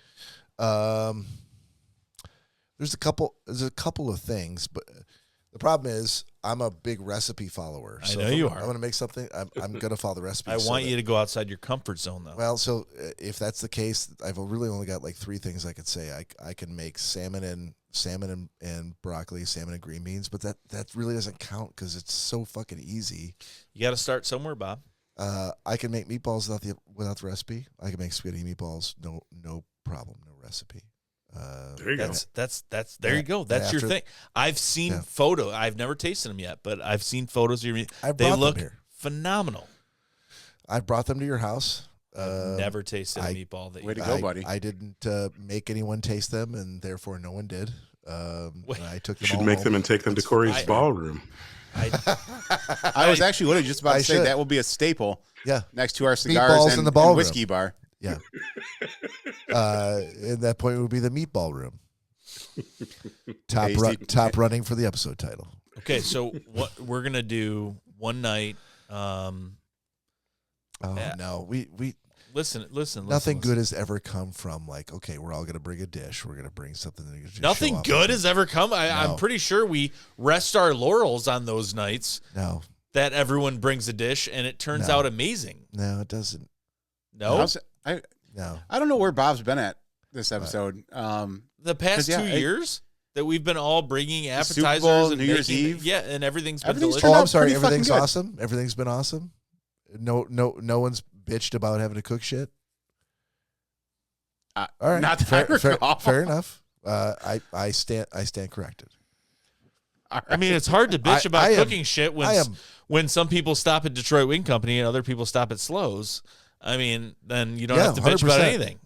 There's a couple of things, but the problem is I'm a big recipe follower.
I know you are.
I'm going to make something. I'm going to follow the recipe.
I want you to go outside your comfort zone, though.
Well, so if that's the case, I've really only got like 3 things I could say. I can make salmon and broccoli, salmon and green beans, but that really doesn't count because it's so fucking easy.
You got to start somewhere, Bob.
I can make meatballs without the recipe. I can make spaghetti meatballs, no problem, no recipe.
There you go.
There you go. That's your thing. I've seen photo. I've never tasted them yet, but I've seen photos of your. They look phenomenal.
I brought them to your house.
I've never tasted a meatball.
Way to go, buddy.
I didn't make anyone taste them, and therefore no one did. And I took them.
You should make them and take them to Cory's ballroom.
I was actually literally just about to say that will be a staple.
Yeah,
next to our cigars and whiskey bar.
Yeah. And that point would be the meatball room. Top running for the episode title.
Okay, so what we're gonna do one night.
No, we
listen.
Nothing good has ever come from like, okay, we're all gonna bring a dish. We're gonna bring something.
Nothing good has ever come. I'm pretty sure we rest our laurels on those nights.
No,
that everyone brings a dish and it turns out amazing.
No, it doesn't.
No,
I don't know where Bob's been at this episode.
The past 2 years that we've been all bringing appetizers
Bowl,
and
New Year's Eve,
and everything's been delicious.
Oh, I'm sorry. Everything's awesome. Everything's been awesome. No one's bitched about having to cook shit.
All right, not that
fair enough. I stand corrected.
Right.
I mean, it's hard to bitch about cooking shit when some people stop at Detroit Wing Company and other people stop at Slows. I mean, then you don't have to bitch
100%.
about anything.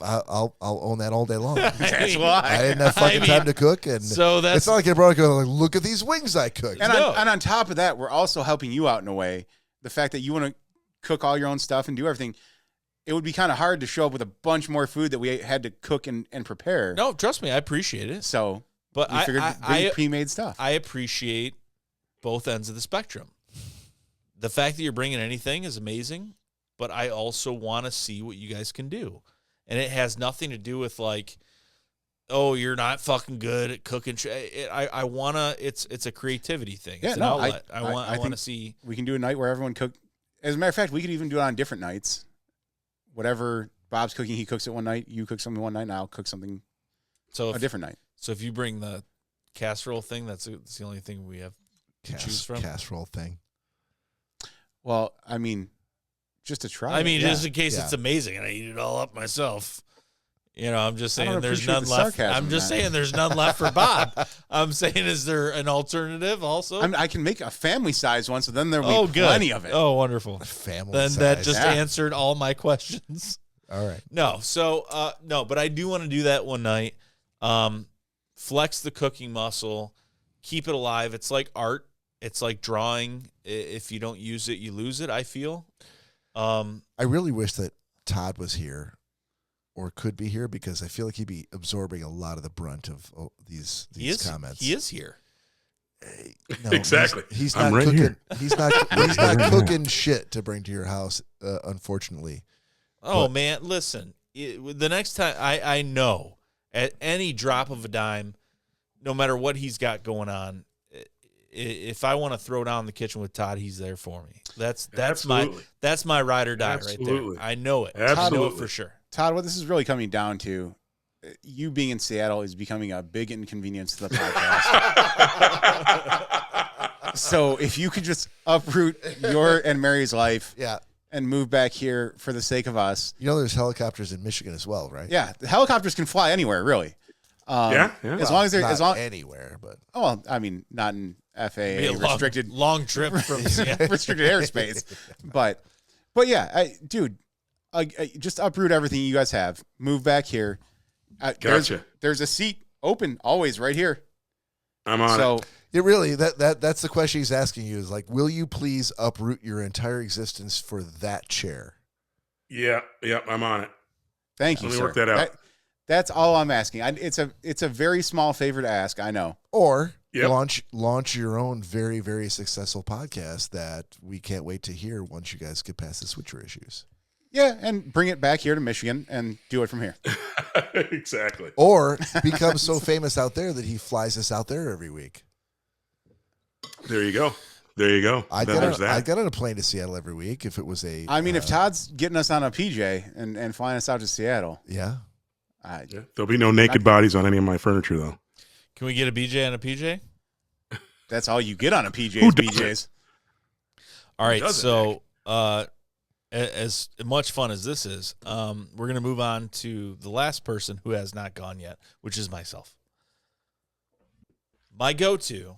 I'll own that all day long.
That's why
I didn't have fucking time to cook, and
so
it's not like I brought like, look at these wings I cooked.
And on top of that, we're also helping you out in a way. The fact that you want to cook all your own stuff and do everything, it would be kind of hard to show up with a bunch more food that we had to cook and prepare.
No, trust me, I appreciate it.
So,
but
we figured bring pre-made stuff.
I appreciate both ends of the spectrum. The fact that you're bringing anything is amazing, but I also want to see what you guys can do. And it has nothing to do with like, oh, you're not fucking good at cooking. I wanna. It's a creativity thing.
Yeah,
it's an
no,
outlet. I want
think
to see.
We can do a night where everyone cook. As a matter of fact, we could even do it on different nights. Whatever Bob's cooking, he cooks it one night. You cook something one night, and I'll cook something a different night.
So if you bring the casserole thing, that's the only thing we have to choose from.
Casserole thing.
Well, I mean, just to try.
I mean,
it.
just in case it's amazing and I eat it all up myself. I'm just saying there's
appreciate
none
the
left.
sarcasm,
I'm just
man.
saying there's none left for Bob. I'm saying, is there an alternative also?
I can make a family size one, so then there'll be plenty of it.
Oh, wonderful.
Family
Then
size.
that just answered all my questions.
All right.
No, so no, but I do want to do that one night. Flex the cooking muscle, keep it alive. It's like art. It's like drawing. If you don't use it, you lose it, I feel.
I really wish that Todd was here or could be here because I feel like he'd be absorbing a lot of the brunt of these comments.
He is here.
No,
Exactly.
He's
I'm
not
right
cooking.
here.
He's not cooking shit to bring to your house, unfortunately.
Oh, man, listen. The next time, I know at any drop of a dime, no matter what he's got going on, if I want to throw down in the kitchen with Todd, he's there for me. That's my ride or die right there. I know it.
Absolutely.
I know it for sure.
Todd, what this is really coming down to, you being in Seattle is becoming a big inconvenience to the podcast. So if you could just uproot your and Mary's life, and move back here for the sake of us.
There's helicopters in Michigan as well, right?
Yeah, the helicopters can fly anywhere, really. As long as they're
anywhere, but
I mean, not in FAA restricted
long trip from
restricted airspace, but yeah, dude, just uproot everything you guys have, move back here.
Gotcha.
There's a seat open always right here.
I'm on it.
It really that's the question he's asking you is like, will you please uproot your entire existence for that chair?
Yeah, I'm on it.
Thank you,
Let me
sir.
work that out.
That's all I'm asking. It's a very small favor to ask. I know.
Or launch your own very, very successful podcast that we can't wait to hear once you guys get past the switcher issues.
Yeah, and bring it back here to Michigan and do it from here.
Exactly.
Or become so famous out there that he flies us out there every week.
There you go.
I'd get on a plane to Seattle every week if it was a.
I mean, if Todd's getting us on a PJ and flying us out to Seattle.
Yeah.
There'll be no naked bodies on any of my furniture, though.
Can we get a BJ and a PJ?
That's all you get on a PJ is BJs.
All right, so as much fun as this is, we're going to move on to the last person who has not gone yet, which is myself. My go-to,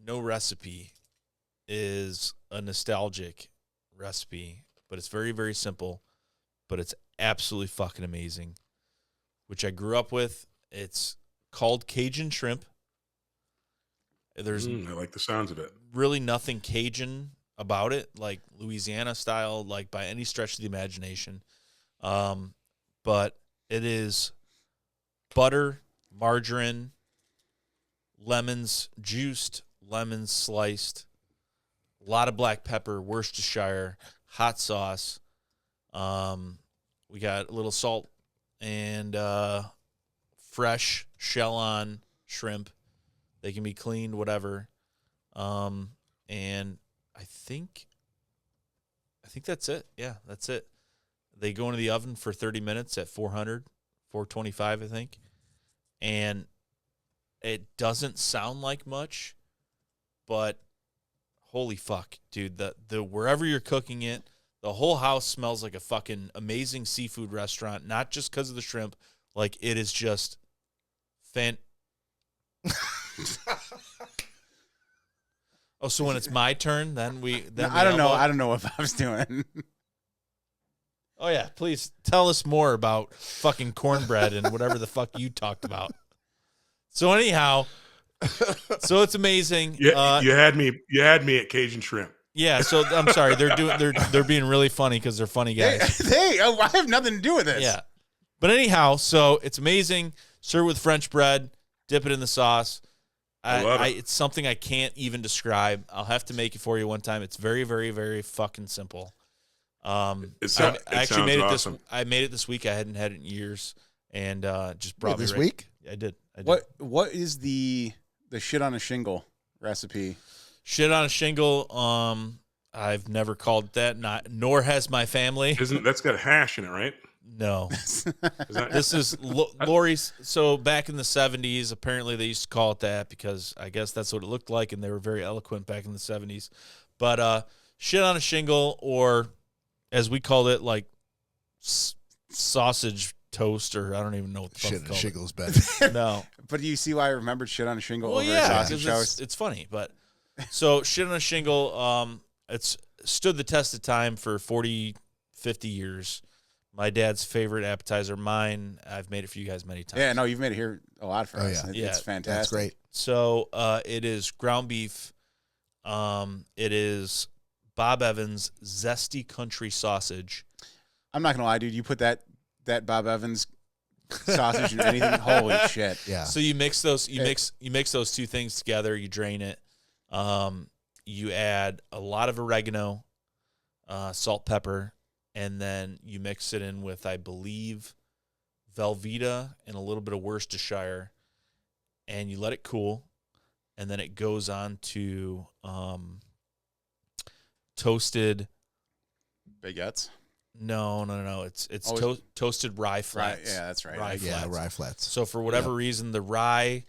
no recipe, is a nostalgic recipe, but it's very, very simple, but it's absolutely fucking amazing, which I grew up with. It's called Cajun shrimp. There's
I like the sounds of it.
Really nothing Cajun about it, like Louisiana style, like by any stretch of the imagination. But it is butter, margarine, lemons juiced, lemons sliced, a lot of black pepper, Worcestershire, hot sauce. We got a little salt and fresh shell-on shrimp. They can be cleaned, whatever. And I think that's it. Yeah, that's it. They go into the oven for 30 minutes at 425, I think. And it doesn't sound like much, but holy fuck, dude. The wherever you're cooking it, the whole house smells like a fucking amazing seafood restaurant, not just because of the shrimp. Like, it is just Oh, so when it's my turn, then
I don't know. I don't know what Bob's doing.
Oh yeah, please tell us more about fucking cornbread and whatever the fuck you talked about. So anyhow, so it's amazing.
Yeah, you had me at Cajun shrimp.
Yeah, so I'm sorry. They're being really funny because they're funny guys.
I have nothing to do with this.
Yeah, but anyhow, so it's amazing. Serve with French bread. Dip it in the sauce.
I love it.
It's something I can't even describe. I'll have to make it for you one time. It's very, very, very fucking simple. I actually made it
awesome.
I made it this week. I hadn't had it in years, and just brought me
this
right.
week.
I did.
What is the shit on a shingle recipe?
Shit on a shingle. I've never called it that. Nor has my family.
That's got hash in it, right?
No.
Is that,
This is Lori's. So back in the 70s, apparently they used to call it that because I guess that's what it looked like, and they were very eloquent back in the 70s. But shit on a shingle, or as we called it, like sausage toast, or I don't even know what the fuck
Shit on a
it's
shingle's
called.
better.
No.
But do you see why I remembered shit on a shingle
Well,
over
yeah,
sausage
because
toast?
it's funny. But so shit on a shingle, it's stood the test of time for 40, 50 years. My dad's favorite appetizer. Mine, I've made it for you guys many times.
Yeah, no, you've made it here a lot for us.
Yeah.
It's fantastic.
That's great.
So it is ground beef. It is Bob Evans zesty country sausage.
I'm not gonna lie, dude. You put that Bob Evans sausage in anything, holy shit!
Yeah.
So you mix those. You mix those two things together. You drain it. You add a lot of oregano, salt, pepper, and then you mix it in with, I believe, Velveeta and a little bit of Worcestershire, and you let it cool, and then it goes on to toasted.
Baguettes.
No. It's toasted rye
Right.
flats.
Yeah, that's right.
Rye
Yeah,
flats.
rye flats.
So for whatever reason, the rye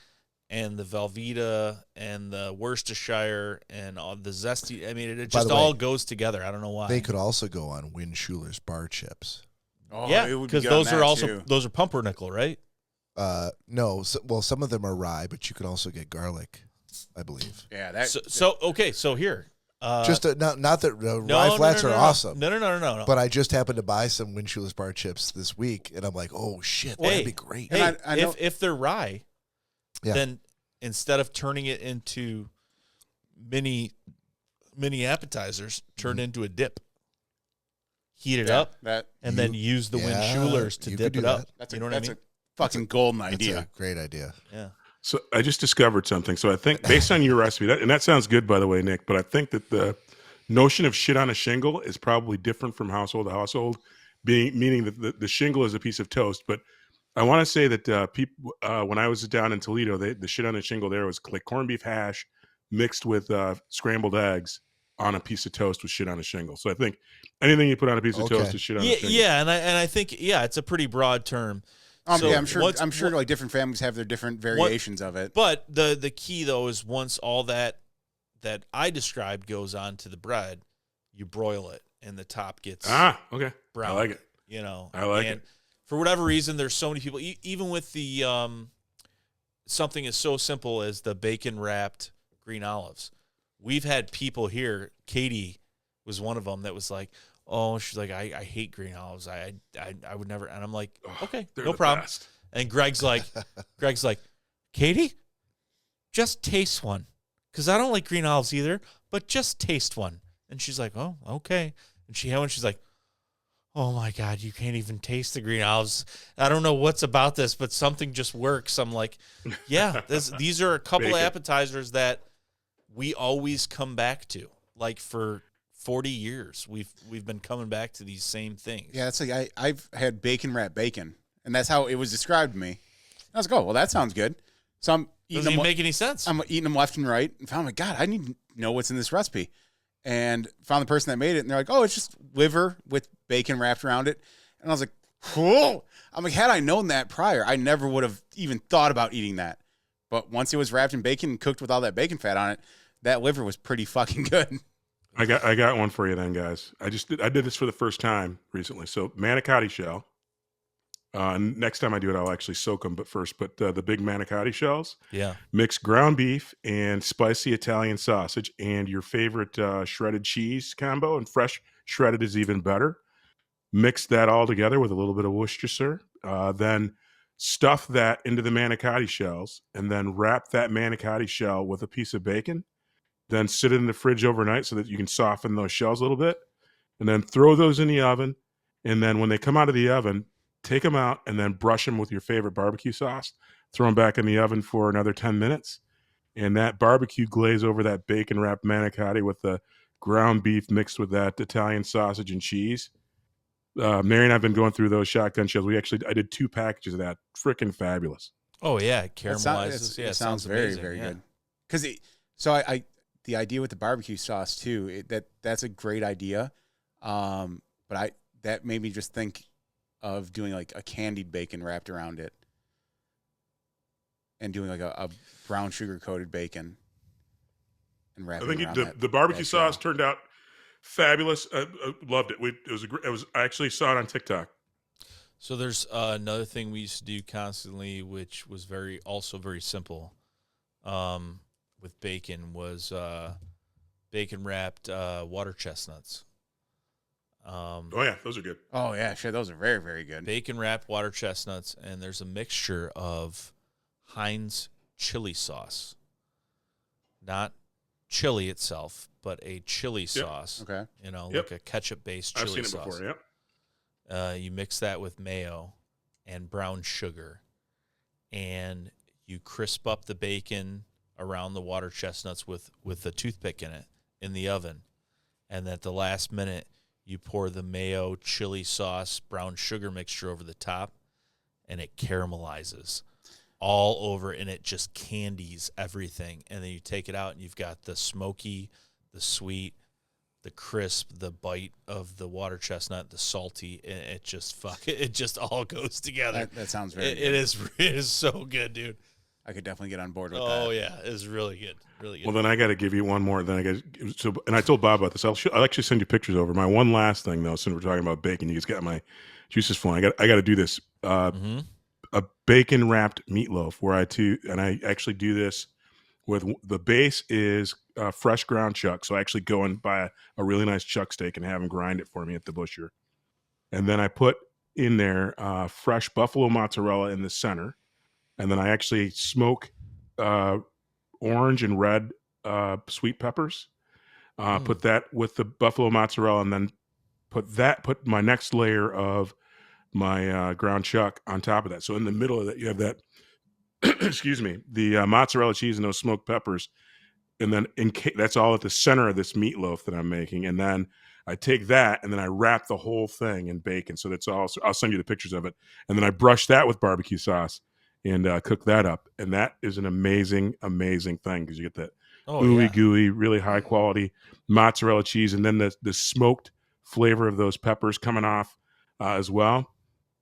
and the Velveeta and the Worcestershire and all the zesty, I mean, it just all goes together. I don't know why.
They could also go on Win Schuler's bar chips.
Oh,
Yeah,
it would be
because
good on
those are
that,
also
too.
those are pumpernickel, right?
No, well, some of them are rye, but you can also get garlic, I believe.
Yeah, that.
So here,
Just not that rye flats are awesome.
No.
But I just happened to buy some Win Schuler's bar chips this week, and I'm like, oh shit, that'd be great.
Hey,
And I know-
if they're rye,
Yeah.
then instead of turning it into mini appetizers, turn it into a dip. Heat it up, and then use the Win Schulers to
you
dip
could
it
do
up.
that.
That's
You know what I mean?
a fucking golden
That's
idea.
a great idea.
Yeah.
So I just discovered something. So I think based on your recipe, and that sounds good, by the way, Nick, but I think that the notion of shit on a shingle is probably different from household to household, meaning that the shingle is a piece of toast. But I want to say that people, when I was down in Toledo, the shit on a shingle there was like corned beef hash mixed with scrambled eggs on a piece of toast with shit on a shingle. So I think anything you put on a piece of toast is shit on a shingle.
Yeah, and I think it's a pretty broad term. So
yeah, I'm sure like different families have their different variations of it.
But the key though is once all that I described goes on to the bread, you broil it and the top gets
okay.
brown.
I like it.
You know,
I like it.
For whatever reason, there's so many people. Even with the something as so simple as the bacon wrapped green olives, we've had people here. Katie was one of them that was like, "Oh, she's like, I hate green olives. I would never." And I'm like, "Okay, no problem."
Best.
And Greg's like, "Katie, just taste one, because I don't like green olives either. But just taste one." And she's like, "Oh, okay." And she had one. She's like, "Oh my God, you can't even taste the green olives. I don't know what's about this, but something just works." I'm like, "Yeah, these are a couple of appetizers that we always come back to. Like for 40 years, we've been coming back to these same things."
Yeah, it's like I've had bacon wrapped bacon, and that's how it was described to me. I was like, "Oh, well, that sounds good." So I'm eating
Doesn't even make any sense.
I'm eating them left and right, and found like, God, I need to know what's in this recipe. And found the person that made it, and they're like, "Oh, it's just liver with bacon wrapped around it." And I was like, "Cool." I'm like, had I known that prior, I never would have even thought about eating that. But once it was wrapped in bacon and cooked with all that bacon fat on it, that liver was pretty fucking good.
I got one for you then, guys. I did this for the first time recently. So manicotti shell. Next time I do it, I'll actually soak them. But the big manicotti shells.
Yeah.
Mix ground beef and spicy Italian sausage and your favorite shredded cheese combo. And fresh shredded is even better. Mix that all together with a little bit of Worcestershire. Then stuff that into the manicotti shells, and then wrap that manicotti shell with a piece of bacon. Then sit it in the fridge overnight so that you can soften those shells a little bit. And then throw those in the oven. And then when they come out of the oven, take them out and then brush them with your favorite barbecue sauce. Throw them back in the oven for another 10 minutes. And that barbecue glaze over that bacon-wrapped manicotti with the ground beef mixed with that Italian sausage and cheese. Mary and I've been going through those shotgun shells. I did 2 packages of that. Freaking fabulous.
Oh yeah, it caramelizes.
It sounds very,
amazing.
very
Yeah.
good. Because I the idea with the barbecue sauce too. That's a great idea. But that made me just think of doing like a candied bacon wrapped around it, and doing like a brown sugar coated bacon, and wrapping.
I think the barbecue sauce turned out fabulous. I loved it. I actually saw it on TikTok.
So there's another thing we used to do constantly, which was very simple, with bacon was bacon wrapped water chestnuts.
Oh yeah, those are good.
Oh yeah, sure, those are very, very good.
Bacon wrapped water chestnuts, and there's a mixture of Heinz chili sauce, not chili itself, but a chili sauce.
Okay,
like a ketchup based chili sauce.
I've seen it before. Yep.
You mix that with mayo and brown sugar, and you crisp up the bacon around the water chestnuts with a toothpick in it in the oven, and at the last minute you pour the mayo, chili sauce, brown sugar mixture over the top, and it caramelizes all over, and it just candies everything. And then you take it out, and you've got the smoky, the sweet, the crisp, the bite of the water chestnut, the salty, and it just all goes together.
That sounds very good.
It is so good, dude.
I could definitely get on board with that.
Oh yeah, it's really good, really good.
Well, then I got to give you one more. And I told Bob about this. I'll actually send you pictures over. My one last thing though, since we're talking about bacon, you just got my juices flowing. I got to do this. A bacon wrapped meatloaf where I actually do this with the base is fresh ground chuck. So I actually go and buy a really nice chuck steak and have them grind it for me at the butcher, and then I put in there fresh buffalo mozzarella in the center. And then I actually smoke orange and red sweet peppers. Put that with the buffalo mozzarella, and then put my next layer of my ground chuck on top of that. So in the middle of that, you have that. excuse me, the mozzarella cheese and those smoked peppers, and then that's all at the center of this meatloaf that I'm making. And then I take that and then I wrap the whole thing in bacon. So that's all. So I'll send you the pictures of it, and then I brush that with barbecue sauce. And cook that up, and that is an amazing, amazing thing because you get that ooey gooey, really high quality mozzarella cheese, and then the smoked flavor of those peppers coming off as well.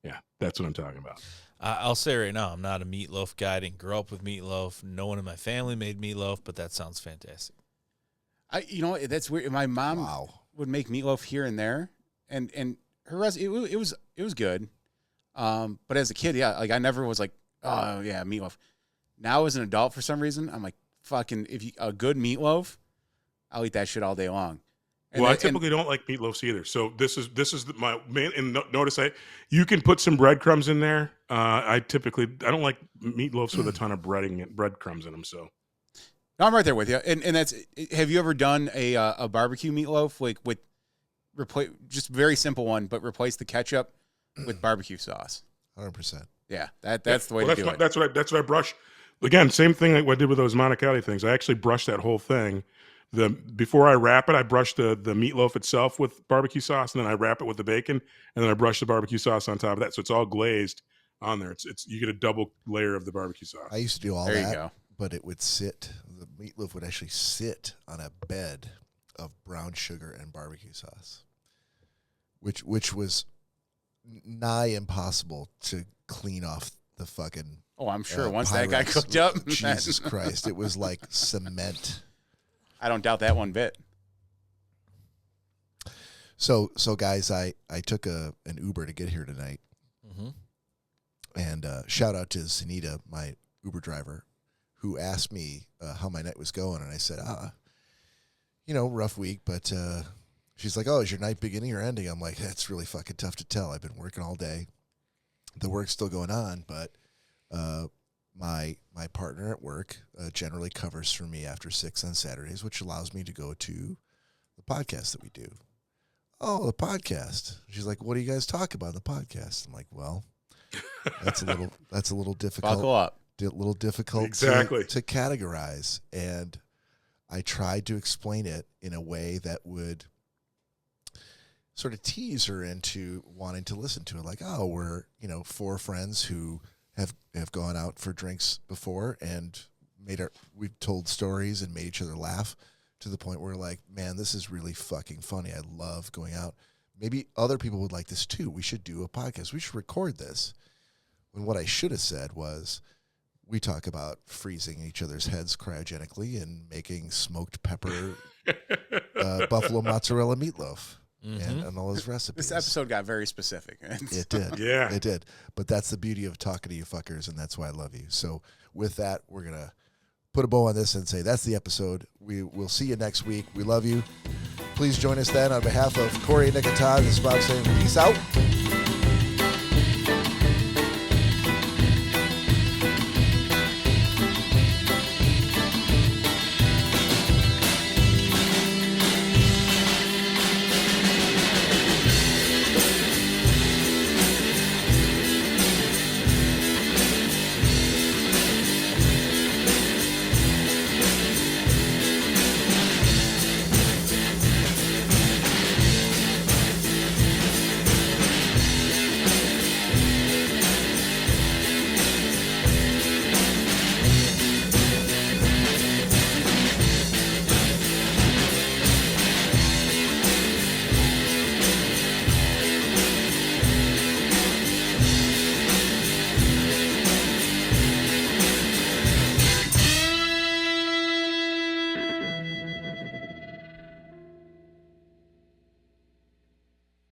Yeah, that's what I'm talking about.
I'll say right now, I'm not a meatloaf guy. I didn't grow up with meatloaf. No one in my family made meatloaf, but that sounds fantastic.
That's weird. My mom would make meatloaf here and there, and her recipe it was good. But as a kid, like I never was like, oh yeah, meatloaf. Now as an adult, for some reason, I'm like, fucking, a good meatloaf, I'll eat that shit all day long. And
I typically don't like meatloafs either. So this is my main. And notice you can put some breadcrumbs in there. I don't like meatloafs with a ton of breadcrumbs in them. So
no, I'm right there with you. And that's. Have you ever done a barbecue meatloaf with replace just very simple one, but replace the ketchup with barbecue sauce?
100%.
Yeah, that's the way to do it.
That's what I brush. Again, same thing like what I did with those manicotti things. I actually brush that whole thing. Before I wrap it, I brush the meatloaf itself with barbecue sauce, and then I wrap it with the bacon, and then I brush the barbecue sauce on top of that. So it's all glazed on there. It's you get a double layer of the barbecue sauce.
I used to do all
there
that,
you go.
But it would sit. The meatloaf would actually sit on a bed of brown sugar and barbecue sauce, which was nigh impossible to clean off the fucking.
Oh, I'm sure once that got cooked up,
Jesus Christ, it was like cement.
I don't doubt that one bit.
So guys, I took an Uber to get here tonight, and shout out to Sunita, my Uber driver, who asked me how my night was going, and I said, rough week, but she's like, oh, is your night beginning or ending? I'm like, that's really fucking tough to tell. I've been working all day. The work's still going on, but my partner at work generally covers for me after 6 on Saturdays, which allows me to go to the podcast that we do. Oh, the podcast. She's like, what do you guys talk about in the podcast? I'm like, well, that's a little difficult.
Buckle up.
A little difficult
exactly.
to categorize, and I tried to explain it in a way that would sort of tease her into wanting to listen to it. Like, oh, we're, 4 friends who have gone out for drinks before and we've told stories and made each other laugh to the point where we're like, man, this is really fucking funny. I love going out. Maybe other people would like this too. We should do a podcast. We should record this. When what I should have said was, we talk about freezing each other's heads cryogenically and making smoked pepper buffalo mozzarella meatloaf and all those recipes.
This episode got very specific.
It did.
Yeah.
It did. But that's the beauty of talking to you fuckers, and that's why I love you. So with that, we're going to put a bow on this and say that's the episode. We'll see you next week. We love you. Please join us then. On behalf of Cory, Nick, and Todd, this is Bob saying peace out.